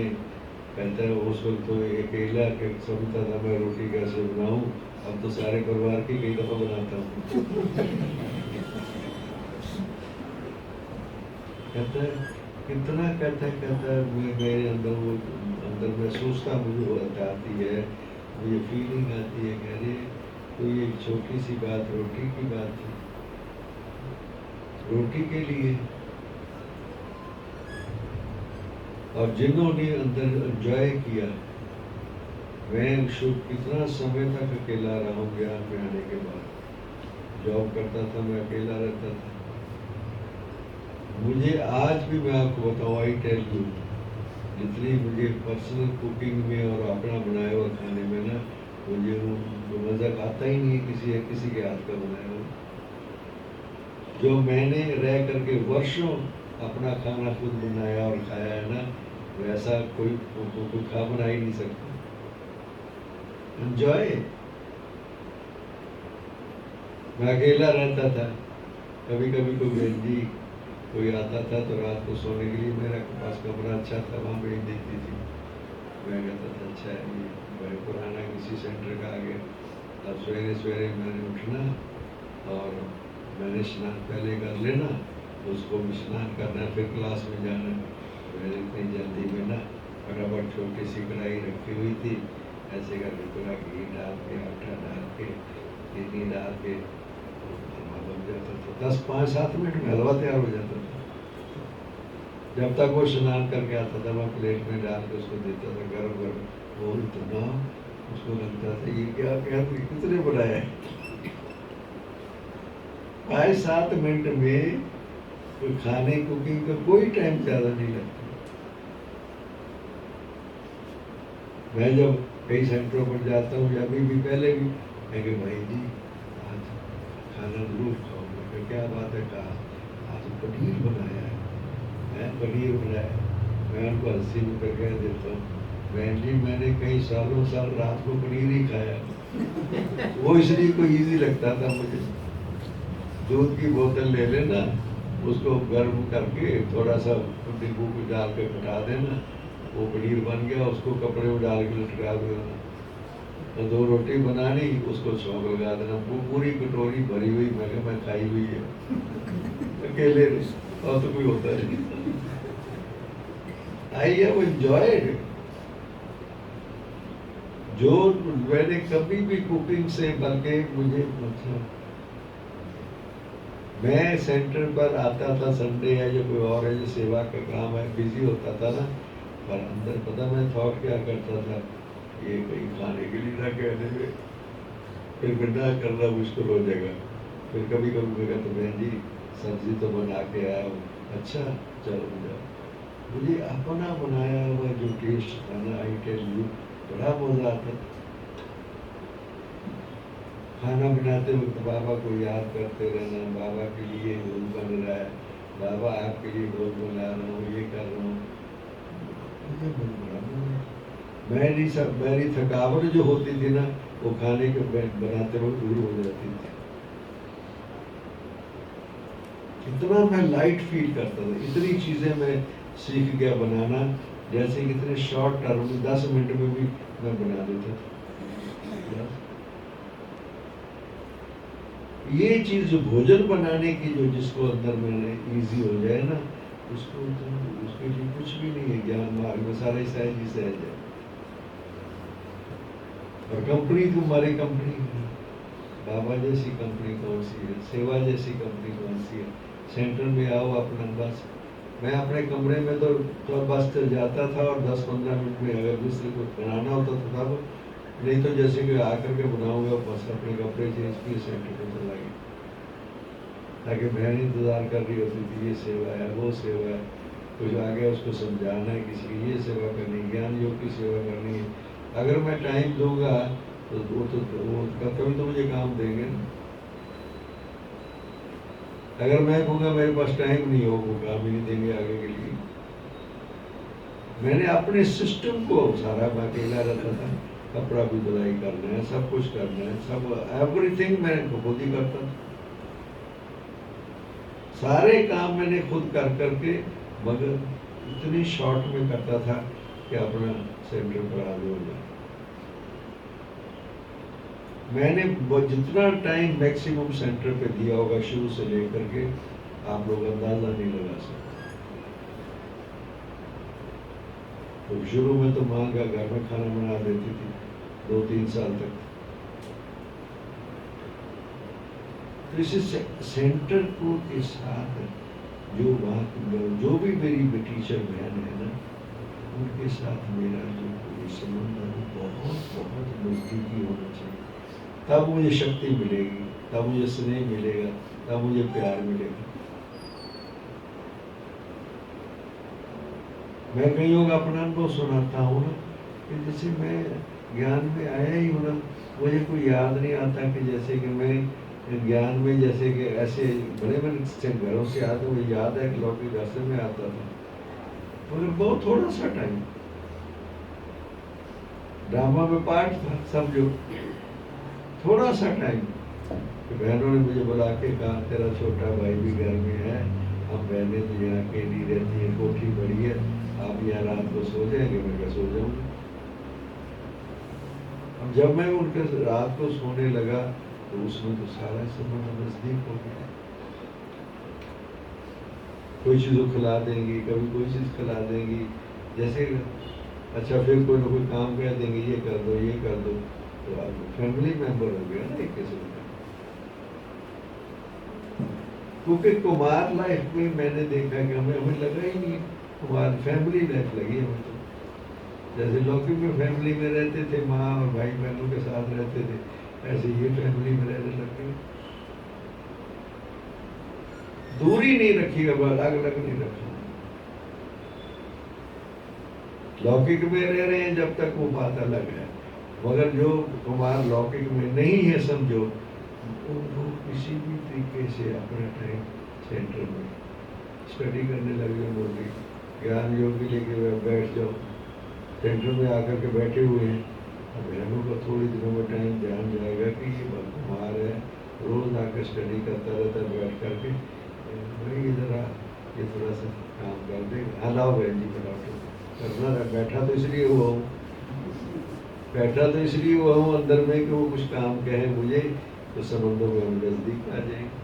कहता है उस वक्त तो अकेला समझता था मैं रोटी कैसे बनाऊं, अब तो सारे परिवार की कई दफा बनाता हूँ। कहता है कितना, कहता है मेरे अंदर वो अंदर महसूसता मुझे आती है, मुझे फीलिंग आती है, कह रहे कोई एक छोटी सी बात, रोटी की बात थी, रोटी के लिए, और जिन्होंने अंदर एंजॉय किया, मैं शुभ कितना समय तक अकेला रहा हूँ ज्ञान में आने के बाद, जॉब करता था मैं अकेला रहता था, मुझे आज भी मैं आपको बताऊँ, आई टेल यू, जितनी मुझे पर्सनल कुकिंग में और अपना बनाया हुआ खाने में ना, मुझे वो मज़ा आता ही नहीं किसी के हाथ का बनाया हुआ, जो मैंने रह करके वर्षों अपना खाना खुद बनाया और खाया है ना, वैसा कोई खा बना ही नहीं सकता। एंजॉय, मैं अकेला रहता था, कभी कभी कोई बेटी कोई आता था तो रात को सोने के लिए मेरा पास कमरा अच्छा था, वहाँ भेज देती थी, मैं कहता था अच्छा है ये बड़े पुराना किसी सेंटर का आ गया, अब सवेरे सवेरे मैंने उठना और मैंने स्नान पहले कर लेना, उसको भी स्नान करना, फिर क्लास में जाना। मैंने इतनी जल्दी में ना फटाफट छोटी सी कढ़ाई रखी हुई थी, ऐसे करके पूरा घी डाल के, आटा डाल के, चीनी डाल के हलवा बन जाता था। 10-5-7 मिनट में हलवा तैयार हो जाता था। जब तक वो स्नान करके आता था, मैं प्लेट में डाल के उसको देता था गरम गरम। वो इतना उसको लगता था ये क्या क्या कितने बनाया है। 5-7 मिनट में कोई खाने कुकिंग का कोई टाइम ज़्यादा नहीं लगता। मैं जब कई सेंटरों पर जाता हूँ, अभी भी पहले भी मैं कि भाई जी आज खाना जरूर खाऊंगा। क्या बात है, कहा आज पनीर बनाया है। मैं पनीर बनाया, मैं उनको 80 रुपये कह देता हूँ, बहन जी मैंने कई सालों साल रात को पनीर ही खाया। वो इसलिए कोई इजी लगता था मुझे। दूध की बोतल ले लेना, उसको गर्म करके थोड़ा सा नींबू को डाल के फटा देना, वो पनीर बन गया। उसको कपड़े में डाल के लटका देना, तो 2 रोटी बनानी, उसको छौंक लगा देना। वो पूरी कटोरी भरी हुई मैं खाई हुई है अकेले, और तो कोई होता नहीं। I have enjoyed. जो मैंने कभी भी कुकिंग से, बल्कि मुझे मतलब मैं सेंटर पर आता था संडे है या कोई और है जो सेवा का काम है, बिजी होता था ना, पर अंदर पता मैं थॉट क्या करता था, ये कहीं खाने के लिए ना कह दे, फिर ना करना मुश्किल हो जाएगा। फिर कभी कभी मैं कहता बहन जी सब्जी तो बना के आया हूँ, अच्छा चलो जाओ। मुझे अपना बनाया हुआ जो टेस्ट था ना, आई टेल यू, बड़ा मजा आता था। खाना बनाते वक्त बाबा को याद करते रहना, बाबा के लिए रोज बन रहा है, बाबा आपके लिए रोज बना रहा हूँ, ये कर रहा हूँ। मेरी थकावट जो होती थी ना, वो खाने के बनाते वक्त दूर हो जाती थी। इतना मैं लाइट फील करता था, इतनी चीजें मैं सीख गया बनाना, जैसे कितने शॉर्ट टर्म में 10 मिनट में भी मैं बना देता था। ये चीज जो भोजन बनाने की जो जिसको अंदर मैंने इजी हो जाए ना, उसको तो उसके लिए कुछ भी नहीं है, ज्ञान मार्ग में सारे सहज ही सहज है। और कंपनी तुम्हारी कंपनी है, बाबा जैसी कंपनी कौन सी है, सेवा जैसी कंपनी कौन सी है। सेंटर में आओ अपना बस, मैं अपने कमरे में तो बस चल जाता था, और 10-15 मिनट में अगर दूसरे को बनाना होता तो था, नहीं तो जैसे कि आकर के बनाऊंगा बस अपने कपड़े चेंज किए सेंटर पर चला गया, ताकि बहन इंतजार कर रही होती थी, ये सेवा है वो सेवा है, कुछ आ गया उसको समझाना है, किसी की ये सेवा करनी, ज्ञान योग की सेवा करनी है। अगर मैं टाइम दूंगा तो वो कभी तो मुझे काम देंगे ना। अगर मैं कहूँगा मेरे पास टाइम नहीं हो, वो काम ही नहीं देंगे आगे के लिए। मैंने अपने सिस्टम को सारा, मैं अकेला रहता था, कपड़ा भी धुलाई करना है, सब कुछ करना है, सब एवरीथिंग मैं खुद ही करता था। सारे काम मैंने खुद कर करके, मगर इतनी शॉर्ट में करता था कि अपना सेंटर पर आगे हो जाए। मैंने जितना टाइम मैक्सिमम सेंटर पे दिया होगा शुरू से लेकर के, आप लोग अंदाजा नहीं लगा सकते। तो शुरू में तो माँ का घर में खाना बना देती थी 2-3 साल तक। तो इसे सेंटर को के साथ जो वहाँ जो भी मेरी टीचर बहन है ना, उनके साथ मेरा जो कोई संबंध है वो बहुत नजदीकी होना चाहिए। तब मुझे शक्ति मिलेगी, तब मुझे स्नेह मिलेगा, तब मुझे प्यार मिलेगा। मैं कईयों का अपना अनुभव सुनाता हूँ ना, कि जैसे मैं ज्ञान में आया ही हूँ ना, मुझे कोई याद नहीं आता कि जैसे कि मैं ज्ञान में जैसे कि ऐसे बड़े बड़े घरों से आते, मुझे याद है कि लौकिक घर से मैं आता था, मगर बहुत थोड़ा सा टाइम। ड्रामा में पार्ट था समझो, थोड़ा सा टाइम। बहनों ने मुझे बुला के कहा तेरा छोटा भाई भी घर में है, हम बहनें तो यहाँ अकेली रहती है, कोठी बड़ी है, आप यहाँ रात को सो जाएंगे। मैं क्या सो जाऊंगा। अब जब मैं उनके रात को सोने लगा तो उसमें तो सारा संबंध नजदीक हो गया। कोई चीज़ वो खिला देंगी, कभी कोई चीज़ खिला देंगी, जैसे अच्छा फिर कोई ना कोई काम कह देंगे ये कर दो ये कर दो, तो आप फैमिली मेंबर हो गया ना एक किस्म का। क्योंकि कुमार लाइफ में मैंने देखा कि हमें लगा ही नहीं कुमार फैमिली लाइफ लगी हमें तो। जैसे लौकिक में फैमिली में रहते थे, माँ और भाई बहनों के साथ रहते थे, ऐसे ये फैमिली में रहने लग गए। दूरी नहीं रखी, अब अलग अलग नहीं रखा। लौकिक में रह रहे हैं जब तक वो बात अलग है, मगर जो कुमार लौकिक में नहीं है समझो, उनको किसी भी तरीके से अपना टाइम सेंटर में स्टडी करने लगे, बोली ज्ञान योग लेके बैठ जाओ, सेंटर में आकर के बैठे हुए हैं। अब बहनों का थोड़ी दिनों में टाइम ध्यान जाएगा कि ये कुमार है, रोज आकर स्टडी करता रहता है बैठ करके, भाई इधर आ, ये थोड़ा सा काम कर दे, अलाओ बहन जी बनाओ करना है। बैठा तो इसलिए हुआ हूँ, बैठा तो इसलिए हुआ हूँ अंदर में कि वो कुछ काम कहे मुझे, तो संबंधों में हम नजदीक आ जाएंगे।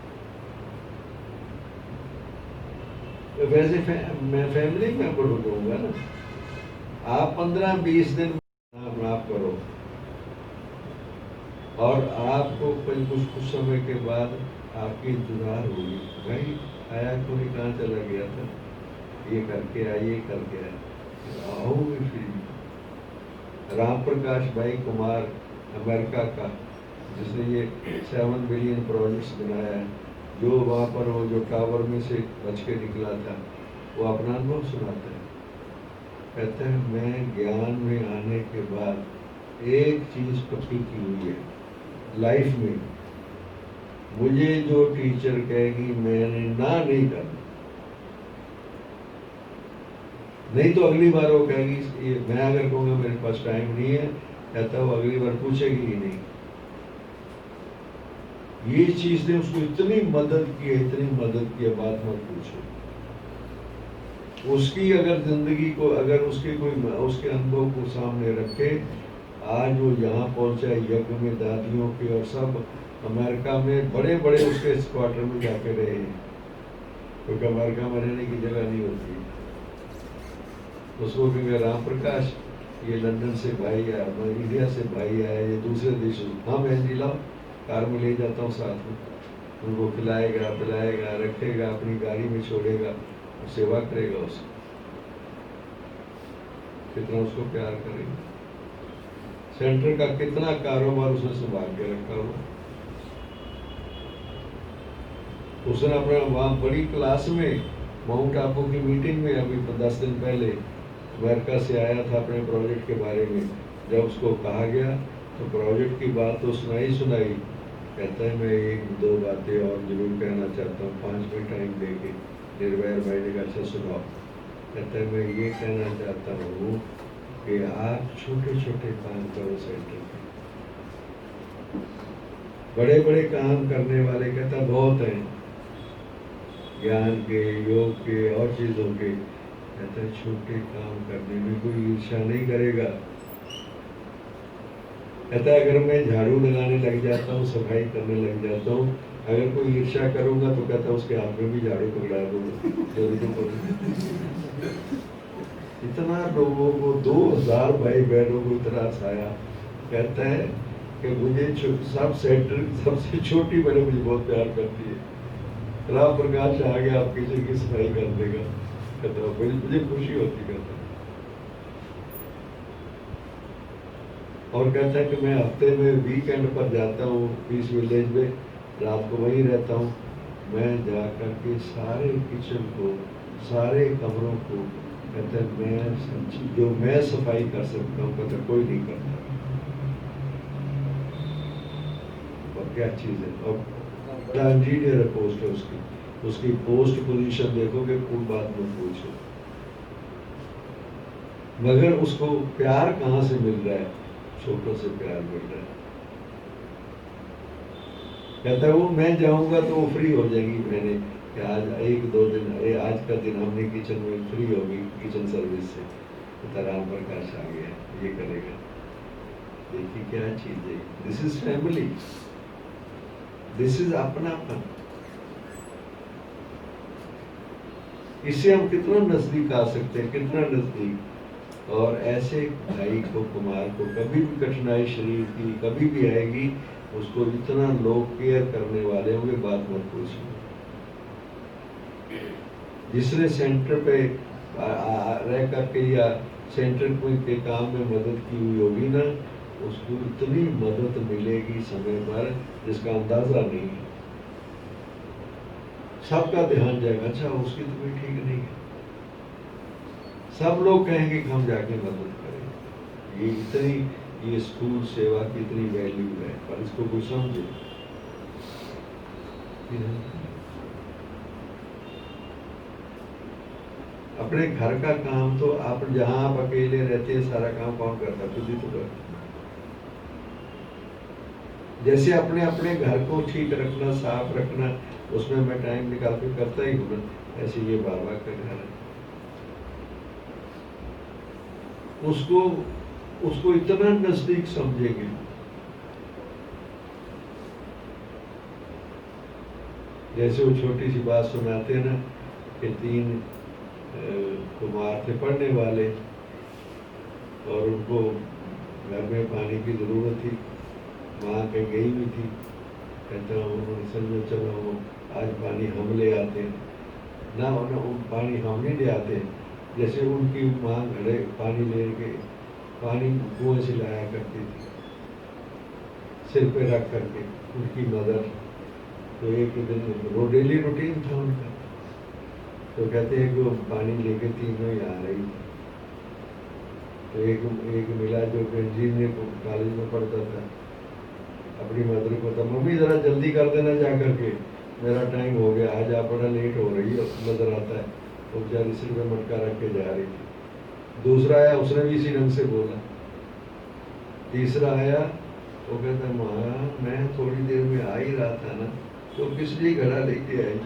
तो वैसे मैं फैमिली मेंबर हो जाऊंगा ना। आप 15-20 दिन आप करो और आपको कुछ समय के बाद आपकी इंतजार होगी, भाई आया कोई कहाँ चला गया था, ये करके आया ये करके आया, आओगे फिर। राम प्रकाश भाई कुमार अमेरिका का, जिसने ये 7 बिलियन प्रोजेक्ट्स बनाया है, जो वहाँ पर वो जो टावर में से बच के निकला था, वो अपना अनुभव सुनाता है। कहते हैं मैं ज्ञान में आने के बाद एक चीज पक्की की हुई है लाइफ में, मुझे जो टीचर कहेगी मैंने ना नहीं करना, नहीं तो अगली बार वो कहेगी, मैं अगर कहूँगा मेरे पास टाइम नहीं है, कहता वो अगली बार पूछेगी ही नहीं। ये चीज ने उसको इतनी मदद की है, इतनी मदद की है, बात मत पूछो। उसकी अगर जिंदगी को, अगर उसके कोई उसके अनुभव को सामने रखे, आज वो यहाँ पहुंचा यज्ञ में दादियों के, और सब अमेरिका में बड़े बड़े उसके क्वार्टर में जाके रहे हैं, क्योंकि अमेरिका में रहने की जगह नहीं होती। उसको कहेंगे राम प्रकाश ये लंदन से भाई आया, इंडिया से भाई आया, ये दूसरे देश, हाँ बहन जी लाओ, कार में ले जाता हूँ साथ में, उनको खिलाएगा पिलाएगा रखेगा, अपनी गाड़ी में छोड़ेगा, सेवा करेगा उसकी, कितना उसको प्यार करेगा। सेंटर का कितना कारोबार उसने संभाल के रखा हुआ। उसने अपना वहां बड़ी क्लास में माउंट आबू की मीटिंग में अभी 10 दिन पहले अमेरिका से आया था, अपने प्रोजेक्ट के बारे में जब उसको कहा गया तो प्रोजेक्ट की बात तो सुनाई। कहता है मैं 1-2 बातें और जरूर कहना चाहता हूँ, 5 मिनट टाइम देके। निर्भय भाई ने अच्छा सुनाओ। कहता है मैं ये कहना चाहता हूँ कि आप छोटे छोटे काम करो सेंटर में, बड़े बड़े काम करने वाले कहता बहुत हैं, ज्ञान के, योग के और चीजों के। कहता है छोटे काम करने में कोई ईर्ष्या नहीं करेगा। कहता है अगर मैं झाड़ू लगाने लग जाता हूँ, सफाई करने लग जाता हूँ, अगर कोई ईर्ष्या करूंगा तो कहता है उसके हाथ में भी झाड़ू पकड़ा दूंगा। इतना लोगों को 2000 भाई बहनों को इतना हंसाया। कहता है कि मुझे सब सेंटर सबसे छोटी बहन मुझे बहुत प्यार करती है। राम प्रकाश आ गया आप किसी की सफाई कर देगा। कहता मुझे खुशी होती। कहता और कहता है कि मैं हफ्ते में वीकेंड पर जाता हूँ पीस विलेज में, रात को वहीं रहता हूँ। मैं जाकर के सारे किचन को, सारे कमरों को, कहता है मैं जो मैं सफाई कर सकता हूँ कहता कोई नहीं करता। और क्या चीज़ है। और इंजीनियर पोस्ट है उसकी पोस्ट पोजीशन देखोगे कोई बात मत पूछो, मगर उसको प्यार कहाँ से मिल रहा है? छोटों से प्यार मिल रहा है। कहता है वो मैं जाऊंगा तो वो फ्री हो जाएगी। मैंने कि आज 1-2 दिन, आज का दिन हमने किचन में फ्री होगी किचन सर्विस से। कहता राम प्रकाश आ गया, ये करेगा। देखिए क्या चीज है, this is family, this is अपनापन। इससे हम कितना नजदीक आ सकते हैं, कितना नजदीक। और ऐसे भाई को, कुमार को, कभी भी कठिनाई शरीर की कभी भी आएगी, उसको इतना लोग केयर करने वाले होंगे, बात मत पूछिए। जिसने सेंटर पे रह करके या सेंटर के काम में मदद की हुई होगी ना, उसको इतनी मदद मिलेगी समय पर जिसका अंदाजा नहीं है। सबका ध्यान जाएगा, अच्छा उसकी तो कोई ठीक नहीं है, सब लोग कहेंगे कि हम जाके मदद करें। ये इतनी, ये स्कूल सेवा की इतनी वैल्यू है, पर इसको कोई समझे। अपने घर का काम तो आप जहां आप अकेले रहते हैं, सारा काम कौन करता है? खुद ही तो करता। जैसे अपने अपने घर को ठीक रखना, साफ रखना, उसमें मैं टाइम निकाल के करता ही हूँ ना, ऐसे ये बाबा का घर है। उसको उसको इतना नजदीक समझेंगे। जैसे वो छोटी सी बात सुनाते हैं ना कि 3 कुमार थे पढ़ने वाले, और उनको घर में पानी की जरूरत थी, माँ कहीं गई हुई थी। कहता उन्होंने समझो चलो आज पानी हम ले आते हैं ना, पानी हम नहीं ले आते। जैसे उनकी माँ घड़े पानी लेके पानी कुएं से लाया करती थी, सिर पे रख करके, उनकी मदर। तो एक दिन डेली रूटीन था उनका। तो कहते हैं कि वो पानी लेके तीनों ही आ रही थी। तो एक मिला जो इंजीनियर को कॉलेज में पढ़ता था, अपनी मदर को था, मम्मी जरा जल्दी कर देना जा करके, मेरा टाइम हो गया, आज आप बड़ा लेट हो रही है। नजर आता है वो बेचारी सिर में मटका रख के जा रही थी। दूसरा आया, उसने भी इसी ढंग से बोला। तीसरा आया, वो कहता माँ मैं थोड़ी देर में आ ही रहा था ना, तो किस लिए घड़ा लेके आई?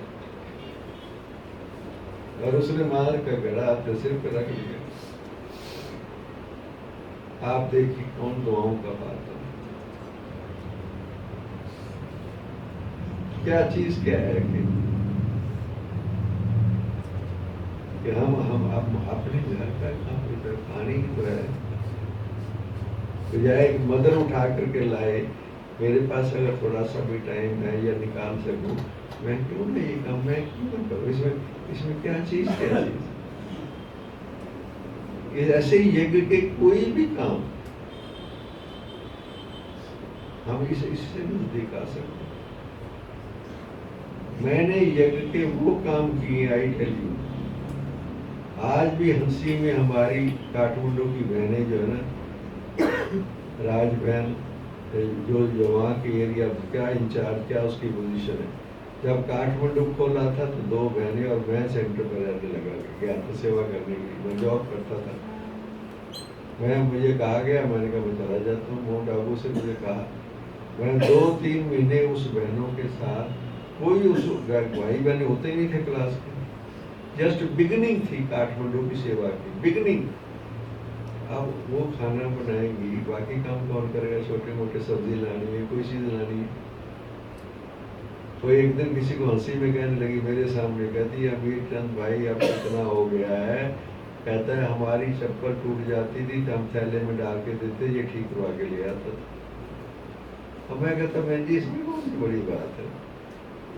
और उसने मार का घड़ा अपने सिर पर रख लिया। आप देखिए कौन दुआओं का पात्र है। क्या चीज क्या है कि हम अपने घर का काम इधर पानी की तो है, बजाय मदर उठा करके लाए। मेरे पास अगर थोड़ा सा भी टाइम है या निकाल सकूं, मैं क्यों नहीं ये काम, मैं क्यों ना करूं? इसमें क्या चीज, क्या चीज? ऐसे ही यज्ञ के कोई भी काम हम इससे नजदीक आ सकते। मैंने यज्ञ के वो काम किए, आई टेल यू। आज भी हंसी में हमारी काठमांडू की बहनें जो है ना, राज बहन जो वहाँ के एरिया क्या इंचार्ज, क्या उसकी पोजीशन है। जब काठमांडू खोला था तो 2 बहनें और मैं सेंटर पर रहने लगा, गया था सेवा करने के लिए। मैं जॉब करता था। मुझे कहा गया, मैंने कहा मैं चला जाता हूँ। माउंट आबू से मुझे कहा, मैं 2-3 महीने उस बहनों के साथ, कोई उस भाई बहने होते ही नहीं थे क्लास के, जस्ट बिगनिंग थी काठमांडू की सेवा की, बिगनिंग। अब वो खाना बनाएंगी, बाकी काम कौन करेगा? छोटे मोटे सब्जी लानी है, कोई चीज लानी है। तो एक दिन किसी को हंसी में कहने लगी मेरे सामने, कहती है अमीर चंद भाई अब इतना हो गया है, कहता है हमारी चप्पल टूट जाती थी तो हम थैले में डाल के देते, ये ठीक करवा के ले आता था। अब मैं कहता बहन जी इसमें कौन सी बड़ी बात है,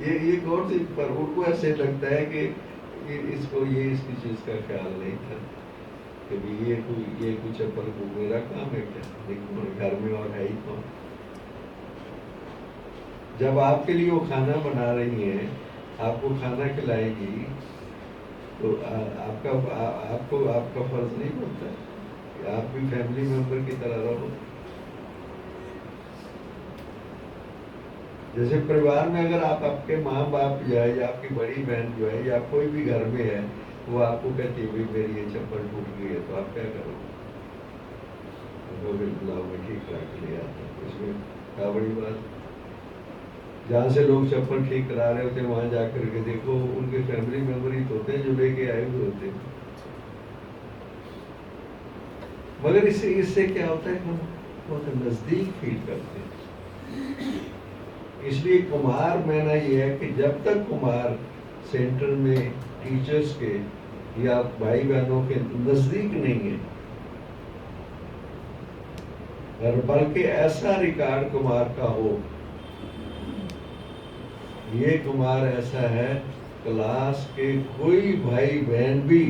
ये कौन सी? पर उनको ऐसे लगता है कि इसको ये इसकी चीज का ख्याल नहीं था कि ये कोई चप्पल को मेरा काम है क्या? लेकिन घर में और है ही कौन? जब आपके लिए वो खाना बना रही हैं, आपको खाना खिलाएगी, तो आपका फर्ज नहीं बनता कि आप भी फैमिली मेंबर की तरह रहो। जैसे परिवार में अगर आप आपके माँ बाप जो है या आपकी बड़ी बहन जो है या कोई भी घर में है, वो आपको कहती है मेरी ये चप्पल टूट गई है, तो आप क्या करोगे? बुलाओ मैं ठीक करा के ले आता हूँ, इसमें क्या बड़ी बात? जहाँ से लोग चप्पल ठीक करा रहे होते हैं वहां जाकर के देखो, उनके फैमिली मेंबर ही तो होते हैं जो लेके आए हुए होते हैं। मगर इससे क्या होता है, बहुत नजदीक फील करते हैं। इसलिए कुमार मायना ये है कि जब तक कुमार सेंटर में टीचर्स के या भाई बहनों के नजदीक नहीं है, और बल्कि ऐसा रिकॉर्ड कुमार का हो, ये कुमार ऐसा है, क्लास के कोई भाई बहन भी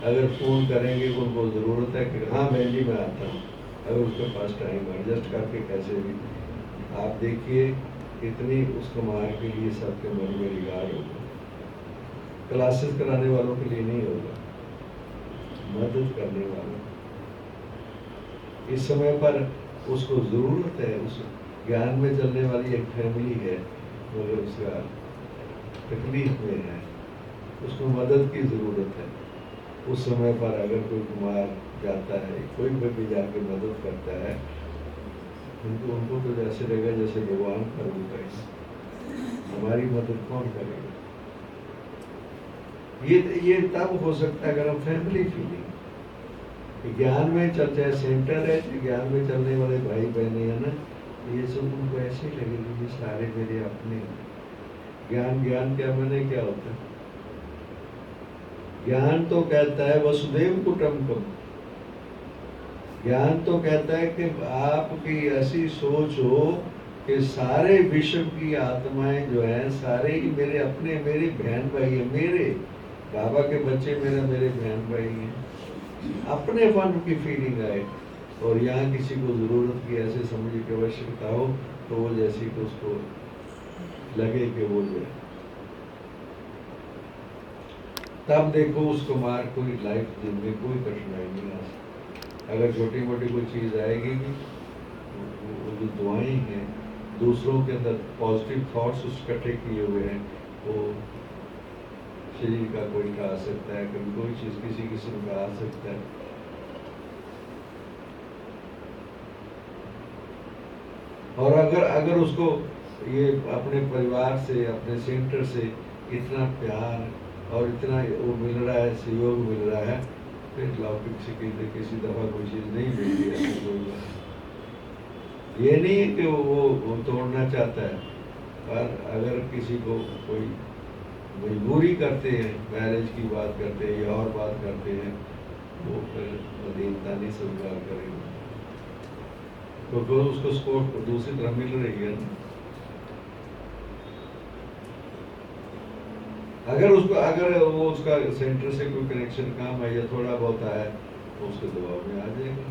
अगर फोन करेंगे उनको जरूरत है कि हाँ बहन जी मैं आता हूँ, अगर उसके पास टाइम एडजस्ट करके कैसे भी, आप देखिए कितनी उस कुमार के लिए सबके मन में रिगार्ड होगा। क्लासेस कराने वालों के लिए नहीं होगा, मदद करने वालों। इस समय पर उसको जरूरत है, उस ज्ञान में चलने वाली एक फैमिली है, मगर उसका तकलीफ में है, उसको मदद की जरूरत है। उस समय पर अगर कोई कुमार जाता है, कोई भी जाके मदद करता है, उनको तो जैसे लगेगा जैसे भगवान कर देता है, हमारी मदद कौन करेगा। ये तब हो सकता है अगर हम फैमिली फीलिंग ज्ञान में चल, चाहे सेंटर है, ज्ञान में चलने वाले भाई बहने हैं ना, ये सब उनको ऐसे ही लगेगा ये सारे मेरे अपने। ज्ञान क्या मैंने क्या होता है? ज्ञान तो कहता है वसुदेव कुटुंबकम। ज्ञान तो कहता है कि आपकी ऐसी सोच हो कि सारे विश्व की आत्माएं जो हैं सारे ही मेरे अपने, मेरे बहन भाई हैं, मेरे बाबा के बच्चे मेरे बहन भाई हैं। अपने फन की फीलिंग आए, और यहाँ किसी को जरूरत की ऐसे समझ की आवश्यकता हो तो वो जैसी कि उसको लगे कि वो जो है, तब देखो उस कुमार कोई लाइफ में कोई कठिनाई नहीं आ सकती। अगर छोटी मोटी कोई चीज आएगी भी, वो जो दुआएं हैं दूसरों के अंदर पॉजिटिव थॉट्स इकट्ठे किए हुए हैं, वो शरीर का कोई का आ सकता है, कभी कोई चीज किसी किस्म का आ सकता है। और अगर उसको ये अपने परिवार से, अपने सेंटर से इतना प्यार और इतना वो मिल रहा है, सहयोग मिल रहा है, फिर लौकिक से किसी दफा कोई चीज नहीं मिलती है, कोई बात ये नहीं है कि वो तोड़ना चाहता है, पर अगर किसी को कोई मजबूरी करते हैं, मैरिज की बात करते हैं या और बात करते हैं, वो फिर अधीनता नहीं स्वीकार करेंगे, तो उसको सपोर्ट दूसरी तरफ मिल रही है ना। अगर वो उसका सेंटर से कोई कनेक्शन काम है या थोड़ा बहुत आया तो उसके दबाव में आ जाएगा,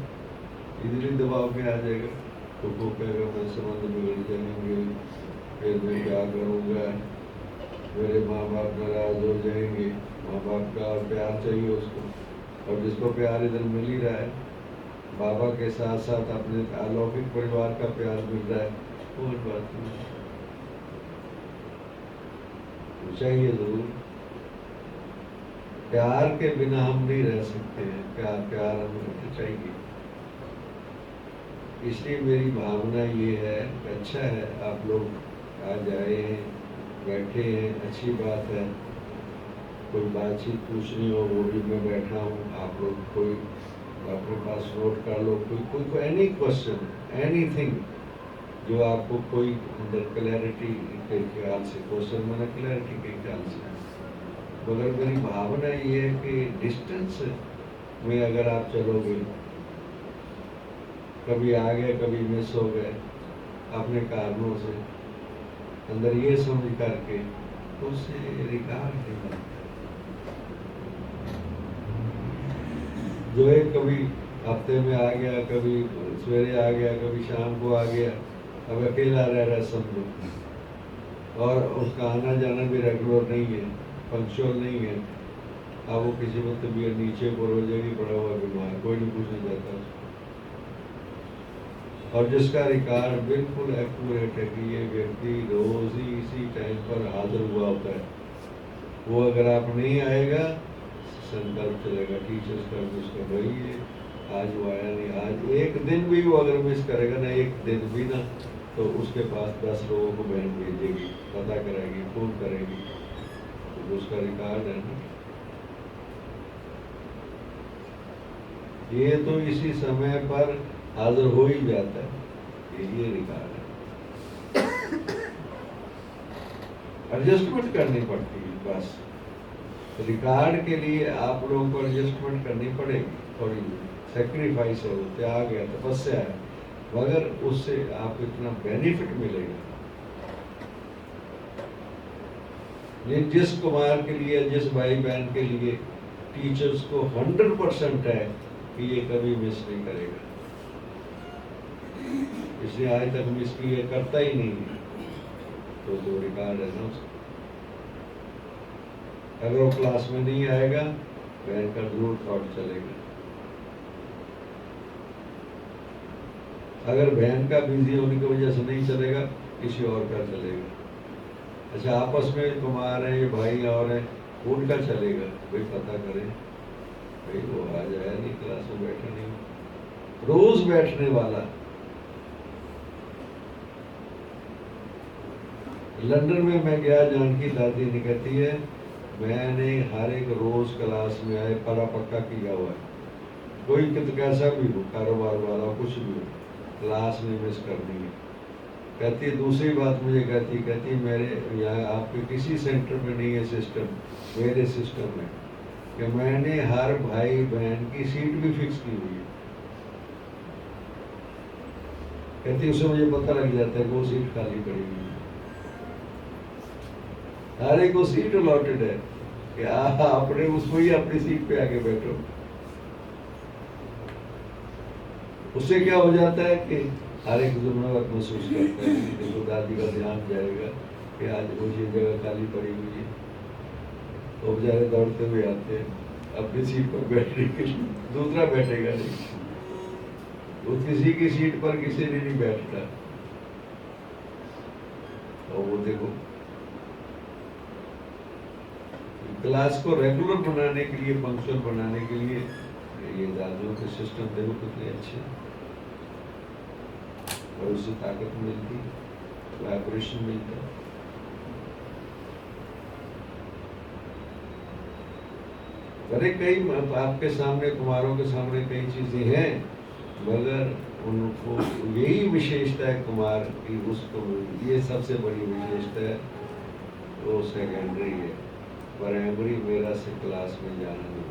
इजीली दबाव में आ जाएगा, तो वो कहेगा मेरे संबंध बिगड़ जाएंगे, फिर मैं क्या करूँगा, मेरे माँ बाप नाराज हो जाएंगे। माँ बाप का प्यार चाहिए उसको, और जिसको प्यार इधर मिल ही रहा है, बाबा के साथ साथ अपने अलौकिक परिवार का प्यार मिल रहा है, कोई बात नहीं, चाहिए जरूर। प्यार के बिना हम नहीं रह सकते हैं, प्यार हमें चाहिए। इसलिए मेरी भावना ये है, अच्छा है आप लोग आज आए हैं, बैठे हैं, अच्छी बात है। कोई बातचीत पूछनी हो वो भी मैं बैठा हूँ, आप लोग कोई अपने पास नोट कर लो, कोई एनी क्वेश्चन, एनीथिंग जो आपको कोई अंदर क्लैरिटी के ख्याल से, क्वेश्चन मैंने क्लैरिटी के ख्याल से, मगर मेरी भावना ये है कि डिस्टेंस में अगर आप चलोगे, कभी आ गए कभी मिस हो गए अपने कारणों से, अंदर ये समझ करके, तो उससे रिकॉर्ड नहीं बनता। जो एक कभी हफ्ते में आ गया, कभी सवेरे आ गया, कभी शाम को आ गया, अब अकेला रह रहा समझो, और उसका आना जाना भी रेगुलर नहीं है, पंक्चुअल नहीं है, अब वो किसी वक्त भी नीचे को रोजेगी पड़ा हुआ बीमार, कोई नहीं पूछने जाता उसको। और जिसका रिकॉर्ड बिल्कुल एक्यूरेट है कि ये व्यक्ति रोज ही इसी टाइम पर हाजिर हुआ होता है, वो अगर आप नहीं आएगा संकल्प चलेगा टीचर्स का उसका भाई है, आज वो आया नहीं, आज एक दिन भी वो अगर मिस करेगा ना, एक दिन भी ना, तो उसके पास 10 लोगों को बहन भेजेगी, पता करेगी, फोन करेगी, तो उसका रिकॉर्ड है ना। ये तो इसी समय पर हाजिर हो ही जाता है। ये रिकॉर्ड है, एडजस्टमेंट करनी पड़ती है बस। रिकॉर्ड के लिए आप लोगों को एडजस्टमेंट करनी पड़ेगी, थोड़ी सेक्रीफाइस है, वो त्याग है, तपस्या है, मगर उससे आपको इतना बेनिफिट मिलेगा। ये जिस कुमार के लिए, जिस भाई बहन के लिए टीचर्स को 100% है कि ये कभी मिस नहीं करेगा, इसलिए आज तक मिस की ये करता ही नहीं है, तो जो रिकॉर्ड है ना उसका, अगर वो क्लास में नहीं आएगा बहन का जरूर थॉट चलेगा। अगर बहन का बिजी होने की वजह से नहीं चलेगा, किसी और का चलेगा। अच्छा, आपस में कुमार है, ये भाई और है, उनका चलेगा, भाई पता करें, भाई वो आज आया नहीं, क्लास में बैठा नहीं, रोज बैठने वाला। लंदन में मैं गया, जानकी दादी ने कहती है मैंने हर एक रोज क्लास में आए परा पक्का किया हुआ है, कोई कित कैसा भी हो, कारोबार वाला कुछ भी हो, क्लास में मिस करनी है। कहती है दूसरी बात मुझे कहती मेरे यहाँ आपके किसी सेंटर में नहीं है सिस्टम, मेरे सिस्टम में कि मैंने हर भाई बहन की सीट भी फिक्स की हुई है। कहती उससे मुझे पता लग जाता है वो सीट खाली पड़ी हुई है, हर एक को सीट अलॉटेड है कि आपने उसको ही अपनी सीट पे आके बैठो। उससे क्या हो जाता है कि हर एक जिम्मेवार महसूस करता है कि तो दादी का ध्यान जाएगा कि आज वो ये जगह खाली पड़ी हुई है, तो बेचारे दौड़ते हुए आते हैं अपनी सीट पर बैठने के लिए, दूसरा बैठेगा नहीं, वो किसी की सीट पर किसी ने नहीं बैठता। और वो देखो क्लास को रेगुलर बनाने के लिए, पंक्चुअल बनाने के लिए ये दादियों के सिस्टम देखो कितने अच्छे हैं, और उससे ताकत मिलती, वाइब्रेशन मिलता है। अरे कई आपके सामने, कुमारों के सामने कई चीजें हैं, मगर उनको यही विशेषता है कुमार की, उसको ये सबसे बड़ी विशेषता है, वो सेकेंडरी है। प्राइमरी मेरा से क्लास में जाना नहीं,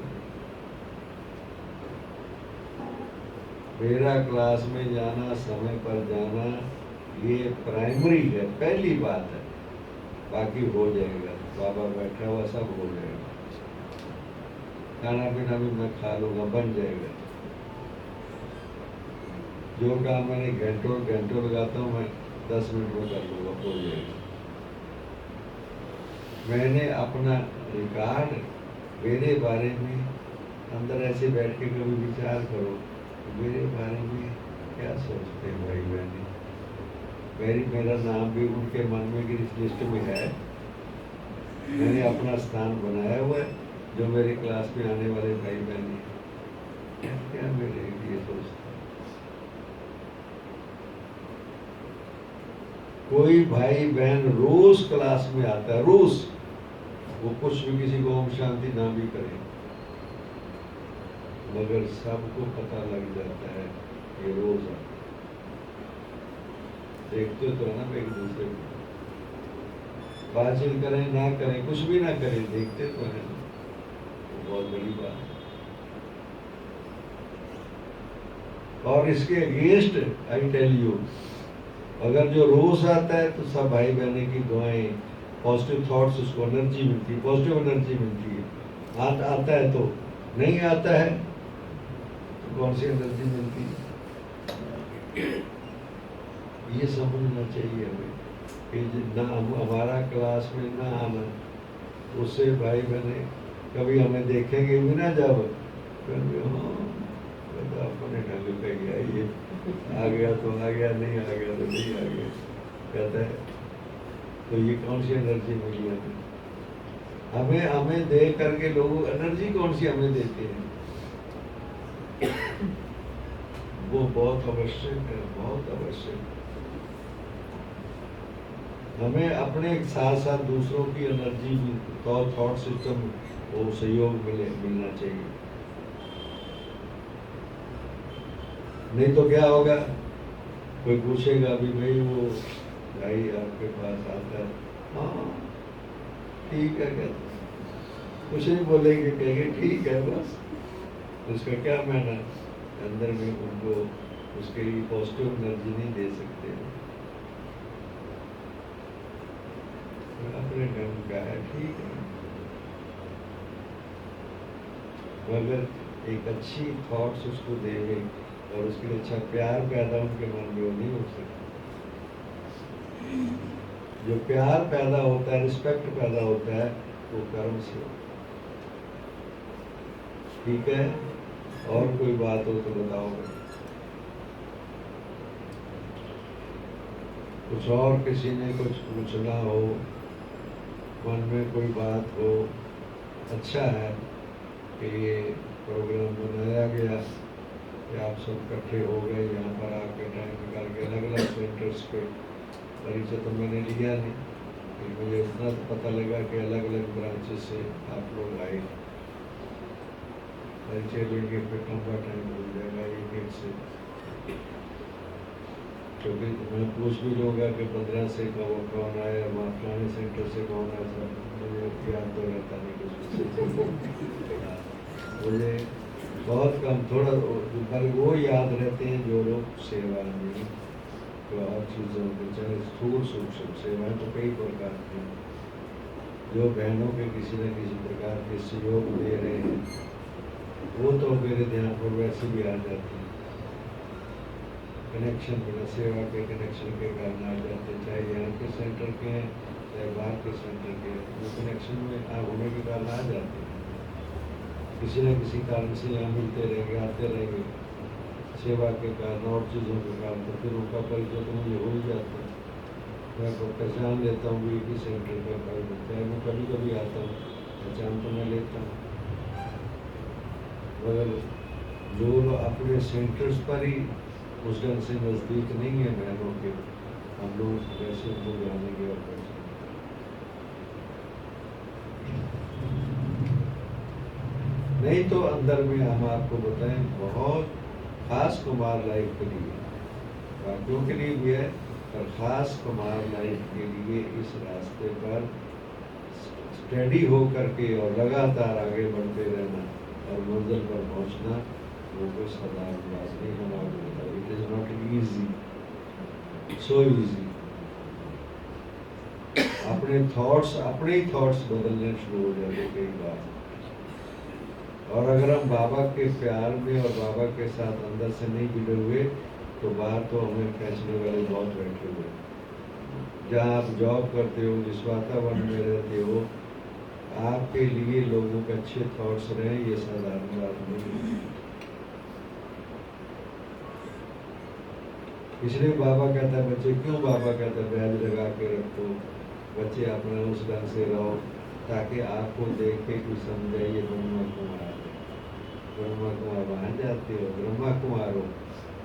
मेरा क्लास में जाना, समय पर जाना, ये प्राइमरी है, पहली बात है, बाकी हो जाएगा, बाबा बैठा हुआ सब हो जाएगा, खाना पीना भी मैं खा लूँगा, बन जाएगा। जो काम मैंने घंटों घंटों लगाता हूँ मैं 10 मिनट में कर लूँगा, हो जाएगा। मैंने अपना रिकॉर्ड, मेरे बारे में अंदर ऐसे बैठ के कभी विचार करो, मेरे बारे में क्या सोचते हैं भाई बहने, मेरा नाम भी उनके मन में की लिस्ट में है, मैंने अपना स्थान बनाया हुआ है, जो मेरे क्लास में आने वाले भाई बहन क्या मेरे लिए सोचते हैं। कोई भाई बहन रोज क्लास में आता है, रोज, वो कुछ भी किसी को ओम शांति ना भी करे, मगर सबको पता लग जाता है ये रोज आता, देखते तो है ना एक दूसरे को, बातचीत करें ना करें, कुछ भी ना करें, देखते तो है ना, तो बहुत बड़ी बात है। और इसके अगेंस्ट आई टेल यू, अगर जो रोज आता है तो सब भाई बहने की दुआएं, पॉजिटिव थॉट्स, उसको एनर्जी मिलती है, पॉजिटिव एनर्जी मिलती है। आता है तो, नहीं आता है तो कौन सी एनर्जी मिलती है, ये समझना चाहिए हमें कि ना हमारा क्लास में ना आना, उससे भाई बहने कभी हमें देखेंगे भी ना, जब हाँ अपने ढंग पे गया, ये आ गया तो आ गया, नहीं आ गया तो नहीं आ गया, कहता है तो ये कौन सी एनर्जी मिली हमें, हमें दे करके लोग एनर्जी कौन सी हमें देते हैं, वो बहुत आवश्यक है, बहुत आवश्यक। हमें अपने साथ साथ दूसरों की एनर्जी भी, थॉट सिस्टम, वो सहयोग मिलना चाहिए। नहीं तो क्या होगा, कोई पूछेगा भी भाई वो भाई आपके पास आता है, हाँ ठीक है कहते, कुछ नहीं बोलेंगे, कहेंगे ठीक है बस। उसका क्या माना, अंदर में उनको उसके लिए पॉजिटिव एनर्जी नहीं दे सकते। अपने ढंग का है, ठीक है, मगर एक अच्छी थॉट्स उसको देंगे और उसके लिए अच्छा प्यार पैदा उनके मन में, वो नहीं हो सकता। जो प्यार पैदा होता है, रिस्पेक्ट पैदा होता है, वो कर्म से होता है। ठीक है, और कोई बात हो तो बताओ। कुछ और किसी ने कुछ पूछना हो, मन में कोई बात हो, अच्छा है कि ये प्रोग्राम बनाया गया कि आप सब इकट्ठे हो गए यहाँ पर आके टाइम निकाल के। अलग अलग सेंटर्स पे परिचय तो मैंने लिया नहीं, लेकिन मुझे इतना तो पता लगा कि अलग अलग ब्रांचेस से आप लोग आए। परिचय लेंगे फिर लंबा टाइम हो जाएगा एक एक से, क्योंकि मैं पूछ भी लूँगा कि 15 से कौन आया, फलाने सेंटर से कौन आया, सब मुझे याद तो रहता नहीं कुछ। मुझे बहुत कम, थोड़ा पर वो याद रहते हैं जो लोग सेवा में, तो और चीज़ों में, चाहे स्थूल सूक्ष्म सेवाएं तो कई प्रकार की, जो बहनों के किसी न किसी प्रकार के सहयोग दे रहे हैं, वो तो मेरे ध्यान पर वैसे भी आ जाती है। कनेक्शन बिना सेवा के कनेक्शन के कारण आ जाते हैं, चाहे यहाँ के सेंटर के हैं चाहे बाहर के सेंटर के, वो कनेक्शन में होने के कारण आ जाते हैं। किसी न किसी कारण से यहाँ मिलते रहेंगे, आते रहेंगे, सेवा के कारण और चीज़ों के कारण, तो फिर उनका परिचय तो मुझे हो ही जाता है। मैं पहचान लेता हूँ भी इसी सेंटर का परिचय, चाहे मैं कभी कभी आता हूँ, पहचान तो मैं लेता हूँ। मगर जो अपने सेंटर्स पर ही उस ढंग से नज़दीक नहीं है बहनों के, हम लोग कैसे उनको जानेंगे और कैसे नहीं। तो अंदर में हम आपको बताएं, बहुत खास कुमार लाइफ के लिए, बाकियों के लिए भी है, पर खास कुमार लाइफ के लिए इस रास्ते पर स्टडी हो करके और लगातार आगे बढ़ते रहना और मंजिल पर पहुंचना, वो कोई साधारण बात नहीं हमारे लिए। It is not easy, so easy. अपने ही थॉट्स बदलने शुरू हो जाते कई बार, और अगर हम बाबा के प्यार में और बाबा के साथ अंदर से नहीं जुड़े हुए, तो बाहर तो हमें फैसले वाले बहुत बैठे हुए। जहाँ आप जॉब करते हो, जिस वातावरण में रहते हो, आपके लिए लोगों के अच्छे थॉट्स रहे, ये साधारण बात नहीं। इसलिए बाबा कहता है बच्चे, क्यों बाबा कहता है बैज लगा के रखो, बच्चे अपना उस ढंग से रहो ताकि आपको देख के कुछ समझे ये ब्रह्मा कुमार है। ब्रह्मा कुमार वहाँ जाते हो, ब्रह्मा कुमार हो,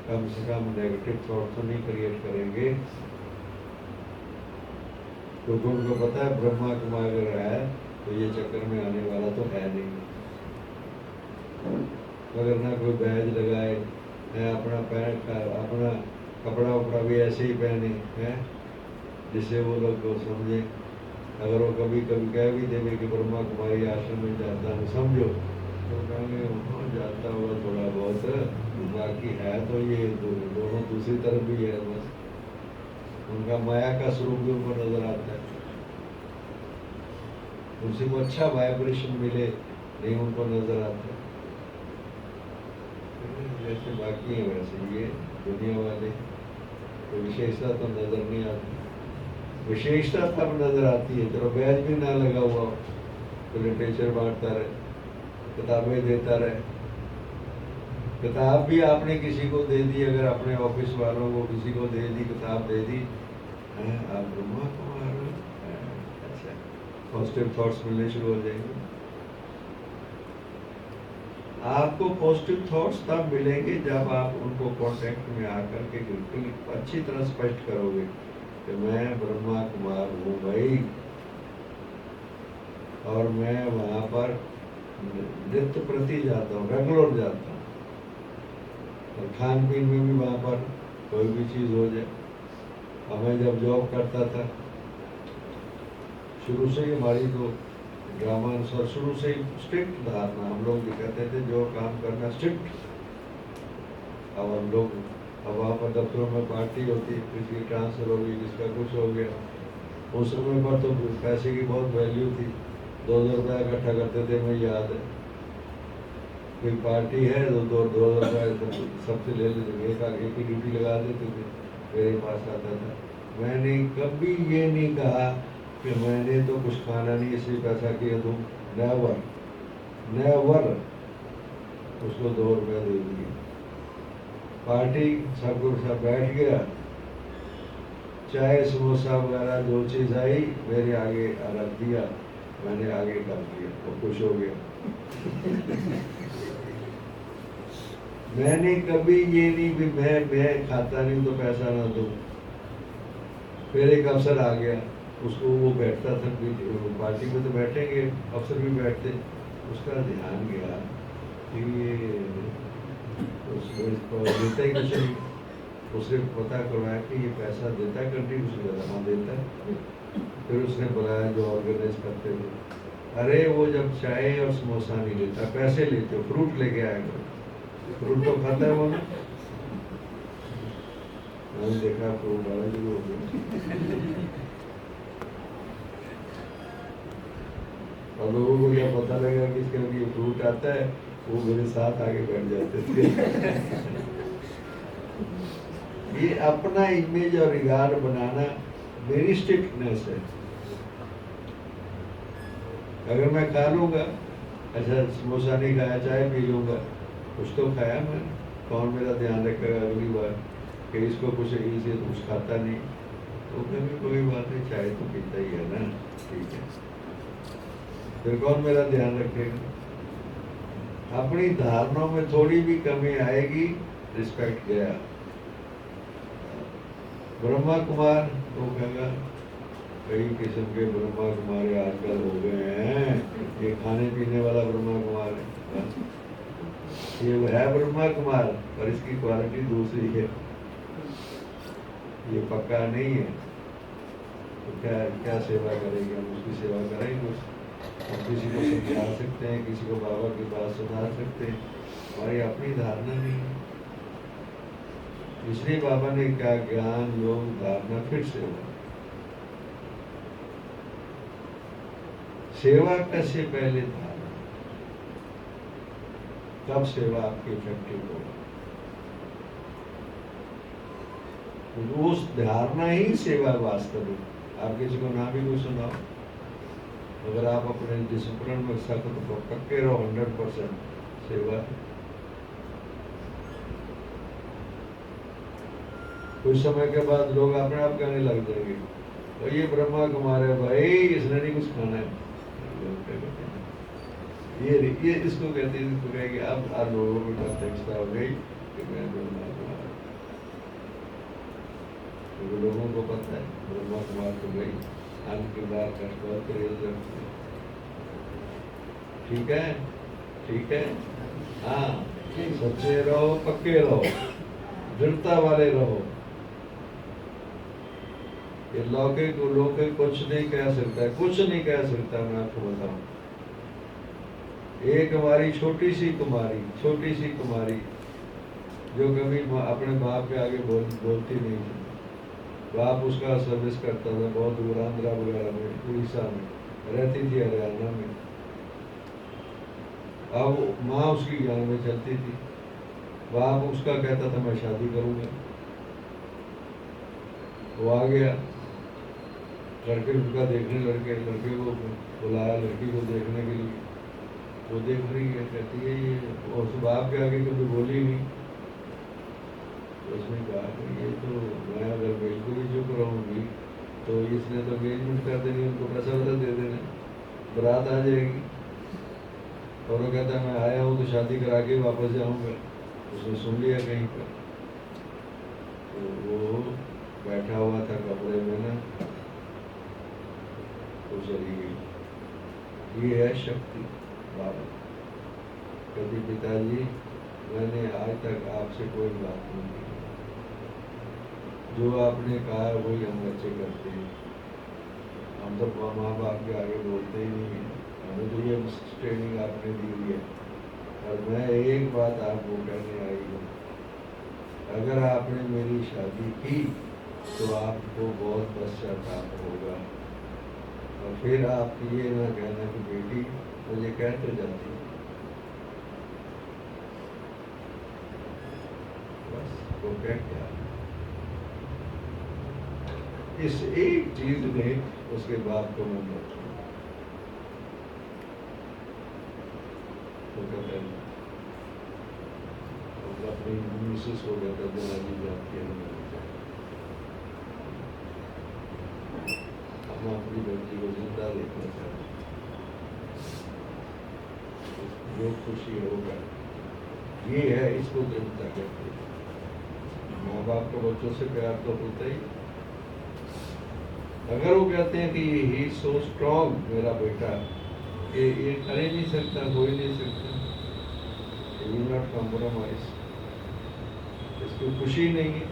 कम से कम नेगेटिव थॉट तो नहीं क्रिएट करेंगे, क्योंकि उनको पता है ब्रह्मा कुमार अगर है तो ये चक्कर में आने वाला तो है नहीं। अगर ना कोई बैज लगाए, अपना पैंट का अपना कपड़ा उपड़ा भी ऐसे ही पहने हैं जिससे वो लोग को समझे। अगर वो कभी कभी कह भी देंगे कि ब्रह्मा कुमारी आश्रम में जाता हूँ, समझो, तो कहेंगे हाँ जाता हुआ थोड़ा बहुत, बाकी है तो ये दोनों दूसरी तरफ भी है। बस उनका माया का स्वरूप भी उनको नजर आता है, उसी को अच्छा वाइब्रेशन मिले नहीं उनको नजर आता है। जैसे बाकी है वैसे ये दुनिया वाले, तो विशेषता तो नजर नहीं आती। विशेषता तब नजर आती है चलो बैज भी ना लगा हुआ तो लिटरेचर बांटता रहे, किताबें देता रहे। किताब भी आपने किसी को दे दी, अगर अपने ऑफिस वालों को किसी को दे दी, किताब दे दी, आप ब्रह्मा कुमार, अच्छा, पॉजिटिव थॉट्स मिलने शुरू हो जाएंगे। आपको पॉजिटिव थॉट्स तब मिलेंगे जब आप उनको कांटेक्ट में आकर के बिल्कुल अच्छी तरह स्पष्ट करोगे कि मैं ब्रह्मा कुमार हूँ भाई, और मैं वहाँ पर नित्य प्रति जाता हूँ, रेगुलर जाता हूँ। और खान पीन में भी वहाँ पर कोई भी चीज़ हो जाए। अब मैं जब जॉब करता था, शुरू से ही हमारी तो ग्रामानुसार शुरू से ही स्ट्रिक्ट धारणा, हम लोग भी कहते थे जो काम करना स्ट्रिक्ट। अब हम लोग अब वहाँ पर दफ्तरों में पार्टी होती, किसी की ट्रांसफर हो गई, किसका कुछ हो गया, उस समय पर तो पैसे की बहुत वैल्यू थी। 2-2 रुपया इकट्ठा करते थे, मुझे याद है। कोई पार्टी है तो 2-2 रुपये सबसे ले लेते, एक ही ड्यूटी लगा देते थे, मेरे पास आता था। मैंने कभी ये नहीं कहा कि मैंने तो कुछ खाना नहीं इसलिए पैसा किया दूँ, नेवर नेवर उसको 2 रुपये दे दिए। पार्टी सब बैठ गया, चाय समोसा वगैरह जो चीज़ आई मेरे आगे रख दिया, मैंने आगे कर दिया, वो खुश हो गया। मैंने कभी ये नहीं भी मैं खाता नहीं तो पैसा ना दूँ। फिर एक अफसर आ गया, उसको वो बैठता था, पार्टी में तो बैठेंगे, अफसर भी बैठते, उसका ध्यान गया कि ये उसको देता ही कुछ नहीं। उसने पता करवाया कि ये पैसा देता है कंट्रीब्यूशन, हाँ देता है। फिर उसने बुलाया जो ऑर्गेनाइज करते थे, अरे वो जब चाय और समोसा नहीं लेता, पैसे लेते हो, फ्रूट लेके आएगा, फ्रूट तो खाता है वो ना। मैंने देखा फ्रूट वाला भी हो गया। और लोगों को क्या पता लगा कि इसके लिए फ्रूट आता है, वो मेरे साथ आगे बैठ जाते थे। ये अपना इमेज और रिगार्ड बनाना मेरी स्ट्रिक्टनेस है। अगर मैं खा लूंगा, अच्छा समोसा नहीं खाया, चाय पी लूंगा, कुछ तो खाया मैंने, कौन मेरा ध्यान रखेगा अगली बार कि इसको कुछ इसे कुछ खाता नहीं, तो कभी कोई बात नहीं, चाय तो पीता ही है ना, ठीक है, फिर कौन मेरा ध्यान रखेगा। अपनी धारणाओं में थोड़ी भी कमी आएगी, रिस्पेक्ट गया। ब्रह्मा कुमार तो कहेगा, कई किस्म के ब्रह्मा कुमारी आजकल हो गए हैं, ये खाने पीने वाला ब्रह्मा कुमार है, ये है ब्रह्मा कुमार पर इसकी क्वालिटी दूसरी है, ये पक्का नहीं है। तो क्या सेवा करेंगे हम, उसकी सेवा करेंगे। हम किसी को समझा सकते हैं, किसी को बाबा की बात सुना सकते हैं, हमारी अपनी धारणा नहीं है। इसलिए बाबा ने क्या ज्ञान योग धारणा फिर सेवा कैसे पहले धारणा, तब सेवा आपकी इफेक्टिव होगी। उस धारणा ही सेवा वास्तविक। आप किसी को ना भी कोई सुनाओ, अगर आप अपने डिसिप्लिन में सख्त तो पक्के रहो, 100% सेवा। कुछ समय के बाद लोग अपने आप कहने लग जाएंगे, और ये ब्रह्मा कुमार है भाई, इसने नहीं कुछ खाना है। ये इसको कहते हैं, इसको कहेंगे अब आप लोगों की अध्यक्षता हो गई कि मैं ब्रह्मा कुमार, तो लोगों को पता है ब्रह्मा कुमार तो गई आन के बाद कष्ट, ठीक है, ठीक है, हाँ, सच्चे रहो, पक्के रहो, दृढ़ता वाले रहो। ये लौकिक लौकिक कुछ नहीं कह सकता, कुछ नहीं कह सकता। मैं आपको बताऊं, एक हमारी छोटी सी कुमारी जो कभी अपने बाप के आगे बोलती नहीं थी, बाप उसका सर्विस करता था बहुत दूर, आंध्रा वगैरह में, उड़ीसा में रहती थी, हरियाणा में। अब माँ उसकी ज्ञान में चलती थी, बाप उसका कहता था मैं शादी करूंगा, वो आ गया, लड़के उसका देखने, लड़के को बुलाया लड़की को देखने के लिए, वो देख रही है, कहती है ये, उस बाप के आगे कभी बोली नहीं। तो उसने कहा कि ये तो मैं अगर बिल्कुल ही चुप रहूंगी तो इसने तो एंगेजमेंट कर देनी, उनको पैसा वैसा दे देना, बारात आ जाएगी। और वो कहता है मैं आया हूँ तो शादी करा के वापस जाऊंगा। उसने सुन लिया कहीं पर, तो वो बैठा हुआ था कपड़े में ना, तो चली गई। ये है शक्ति बाबा। कभी पिताजी मैंने आज तक आपसे कोई बात नहीं की। जो आपने कहा है वही हम बच्चे करते हैं। हम तो माँ बाप के आगे बोलते ही नहीं है। हमें तो ये ट्रेनिंग आपने दी हुई है। और मैं एक बात आपको कहने आई हूँ, अगर आपने मेरी शादी की तो आपको बहुत पश्चाताप होगा। और फिर आप ये ना कहना कि बेटी मुझे कहते जाती है, बस वो कह क्या। इस एक चीज ने उसके बाप को मन रखा। तो कहते हैं अपनी मिसेस हो गया था, जनानी जाती है, हम अपनी बच्ची को जिंदा देखना चाहते हैं। जो खुशी होगा ये है, इसको दृढ़ता कहते हैं। माँ बाप को बच्चों से प्यार तो होता ही। अगर वो कहते हैं कि ही सो स्ट्रॉन्ग, मेरा बेटा ये कर ही नहीं सकता, हो ही नहीं सकता, he will not compromise, इसकी खुशी नहीं है।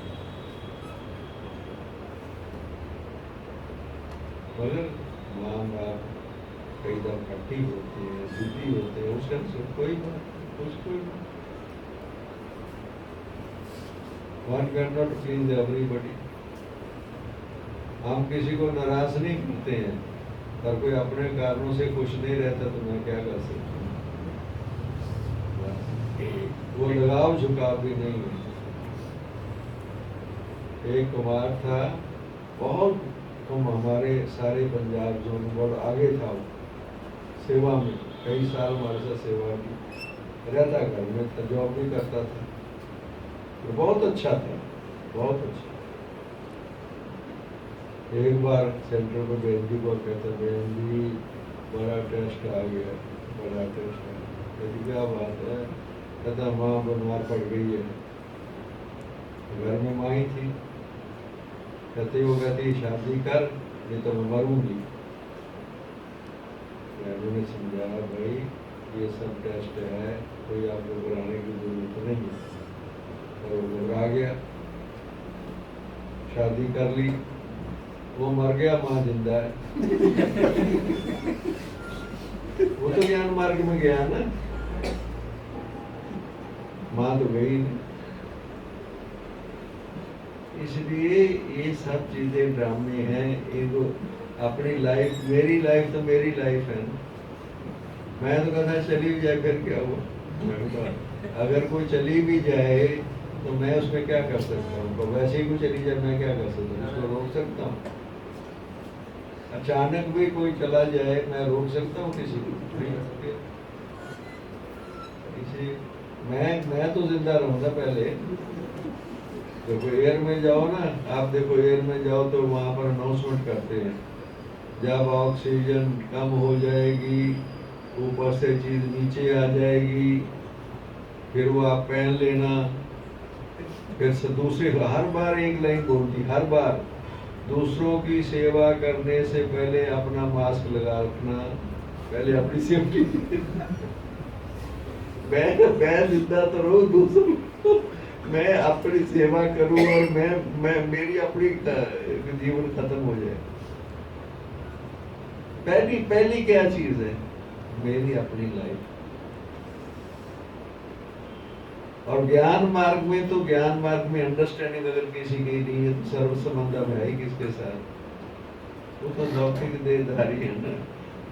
मगर माँ बाप कई दफा खट्टी होती है, जिद्दी होते हैं, उसका कोई बात, कोई बात। One cannot please everybody। हम किसी को नाराज नहीं करते हैं, पर कोई अपने कारणों से खुश नहीं रहता तो मैं क्या कर सकता हूँ। वो लगाव झुकाव भी नहीं है। एक कुमार था, बहुत हमारे सारे पंजाब जोन बहुत आगे था, वो सेवा में कई साल हमारे साथ सेवा की, रहता घर में था, जॉब भी करता था, तो बहुत अच्छा था, बहुत अच्छा। एक बार सेंटर पर बहन जी को कहता, बहन जी बड़ा टेस्ट आ गया, बड़ा टेस्ट आ गया। कहती क्या बात है? कहता माँ बीमार पड़ गई है। घर में माँ ही थी। कहते वो कहती शादी कर, नहीं तो मैं मरूंगी। मैंने समझाया भाई ये सब टेस्ट है, कोई आपको घबराने की जरूरत नहीं है। और वो घबरा गया, शादी कर ली, वो मर गया, माँ जिंदा है। वो तो ज्ञान मार्ग में गया ना, माँ तो गई नहीं। इसलिए ये सब चीजें ड्रामे हैं। एगो अपनी लाइफ, मेरी लाइफ तो मेरी लाइफ है ना। मैं तो कहता चली भी जाए फिर क्या हुआ। अगर कोई चली भी जाए तो मैं उसमें क्या कर सकता हूँ? तो वैसे ही कोई चली जाए मैं क्या कर सकता हूँ? उसको रोक सकता हूँ? अचानक भी कोई चला जाए मैं रोक सकता हूँ किसी को? इसे मैं तो जिंदा रहूंगा पहले। देखो एयर में जाओ ना, आप देखो एयर में जाओ तो वहां पर अनाउंसमेंट करते हैं, जब ऑक्सीजन कम हो जाएगी, ऊपर से चीज नीचे आ जाएगी, फिर वो आप पहन लेना। फिर से दूसरे हर बार एक लाइन बोलती, हर बार दूसरों की सेवा करने से पहले अपना मास्क लगा रखना, पहले अपनी सेफ्टी। मैं जिंदा तो रहूं, दूसरों मैं अपनी सेवा करूं और मैं मेरी अपनी जीवन खत्म हो जाए। पहली क्या चीज है? मेरी अपनी लाइफ। और ज्ञान मार्ग में तो ज्ञान मार्ग में अंडरस्टैंडिंग अगर किसी की नहीं है तो सर्व संबंध में है किसके साथ? वो तो लौकिक देहधारी है ना।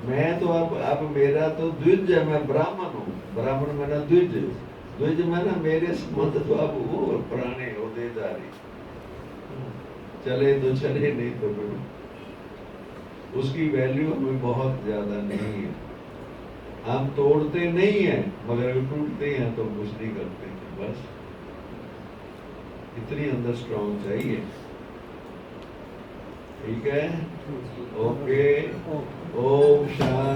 मैं तो अब मेरा तो द्विज है, मैं ब्राह्मण हूँ। ब्राह्मण मैंने द्विज, द्विज मैंने मेरे संबंध तो अब वो पुराने हो देहधारी, चले तो चले नहीं तो फिर उसकी वैल्यू हमें बहुत ज्यादा नहीं है। हम तोड़ते नहीं हैं मगर टूटते हैं तो कुछ नहीं करते। बस इतनी अंदर स्ट्रॉन्ग चाहिए। ठीक है, ओके। ओम शांति।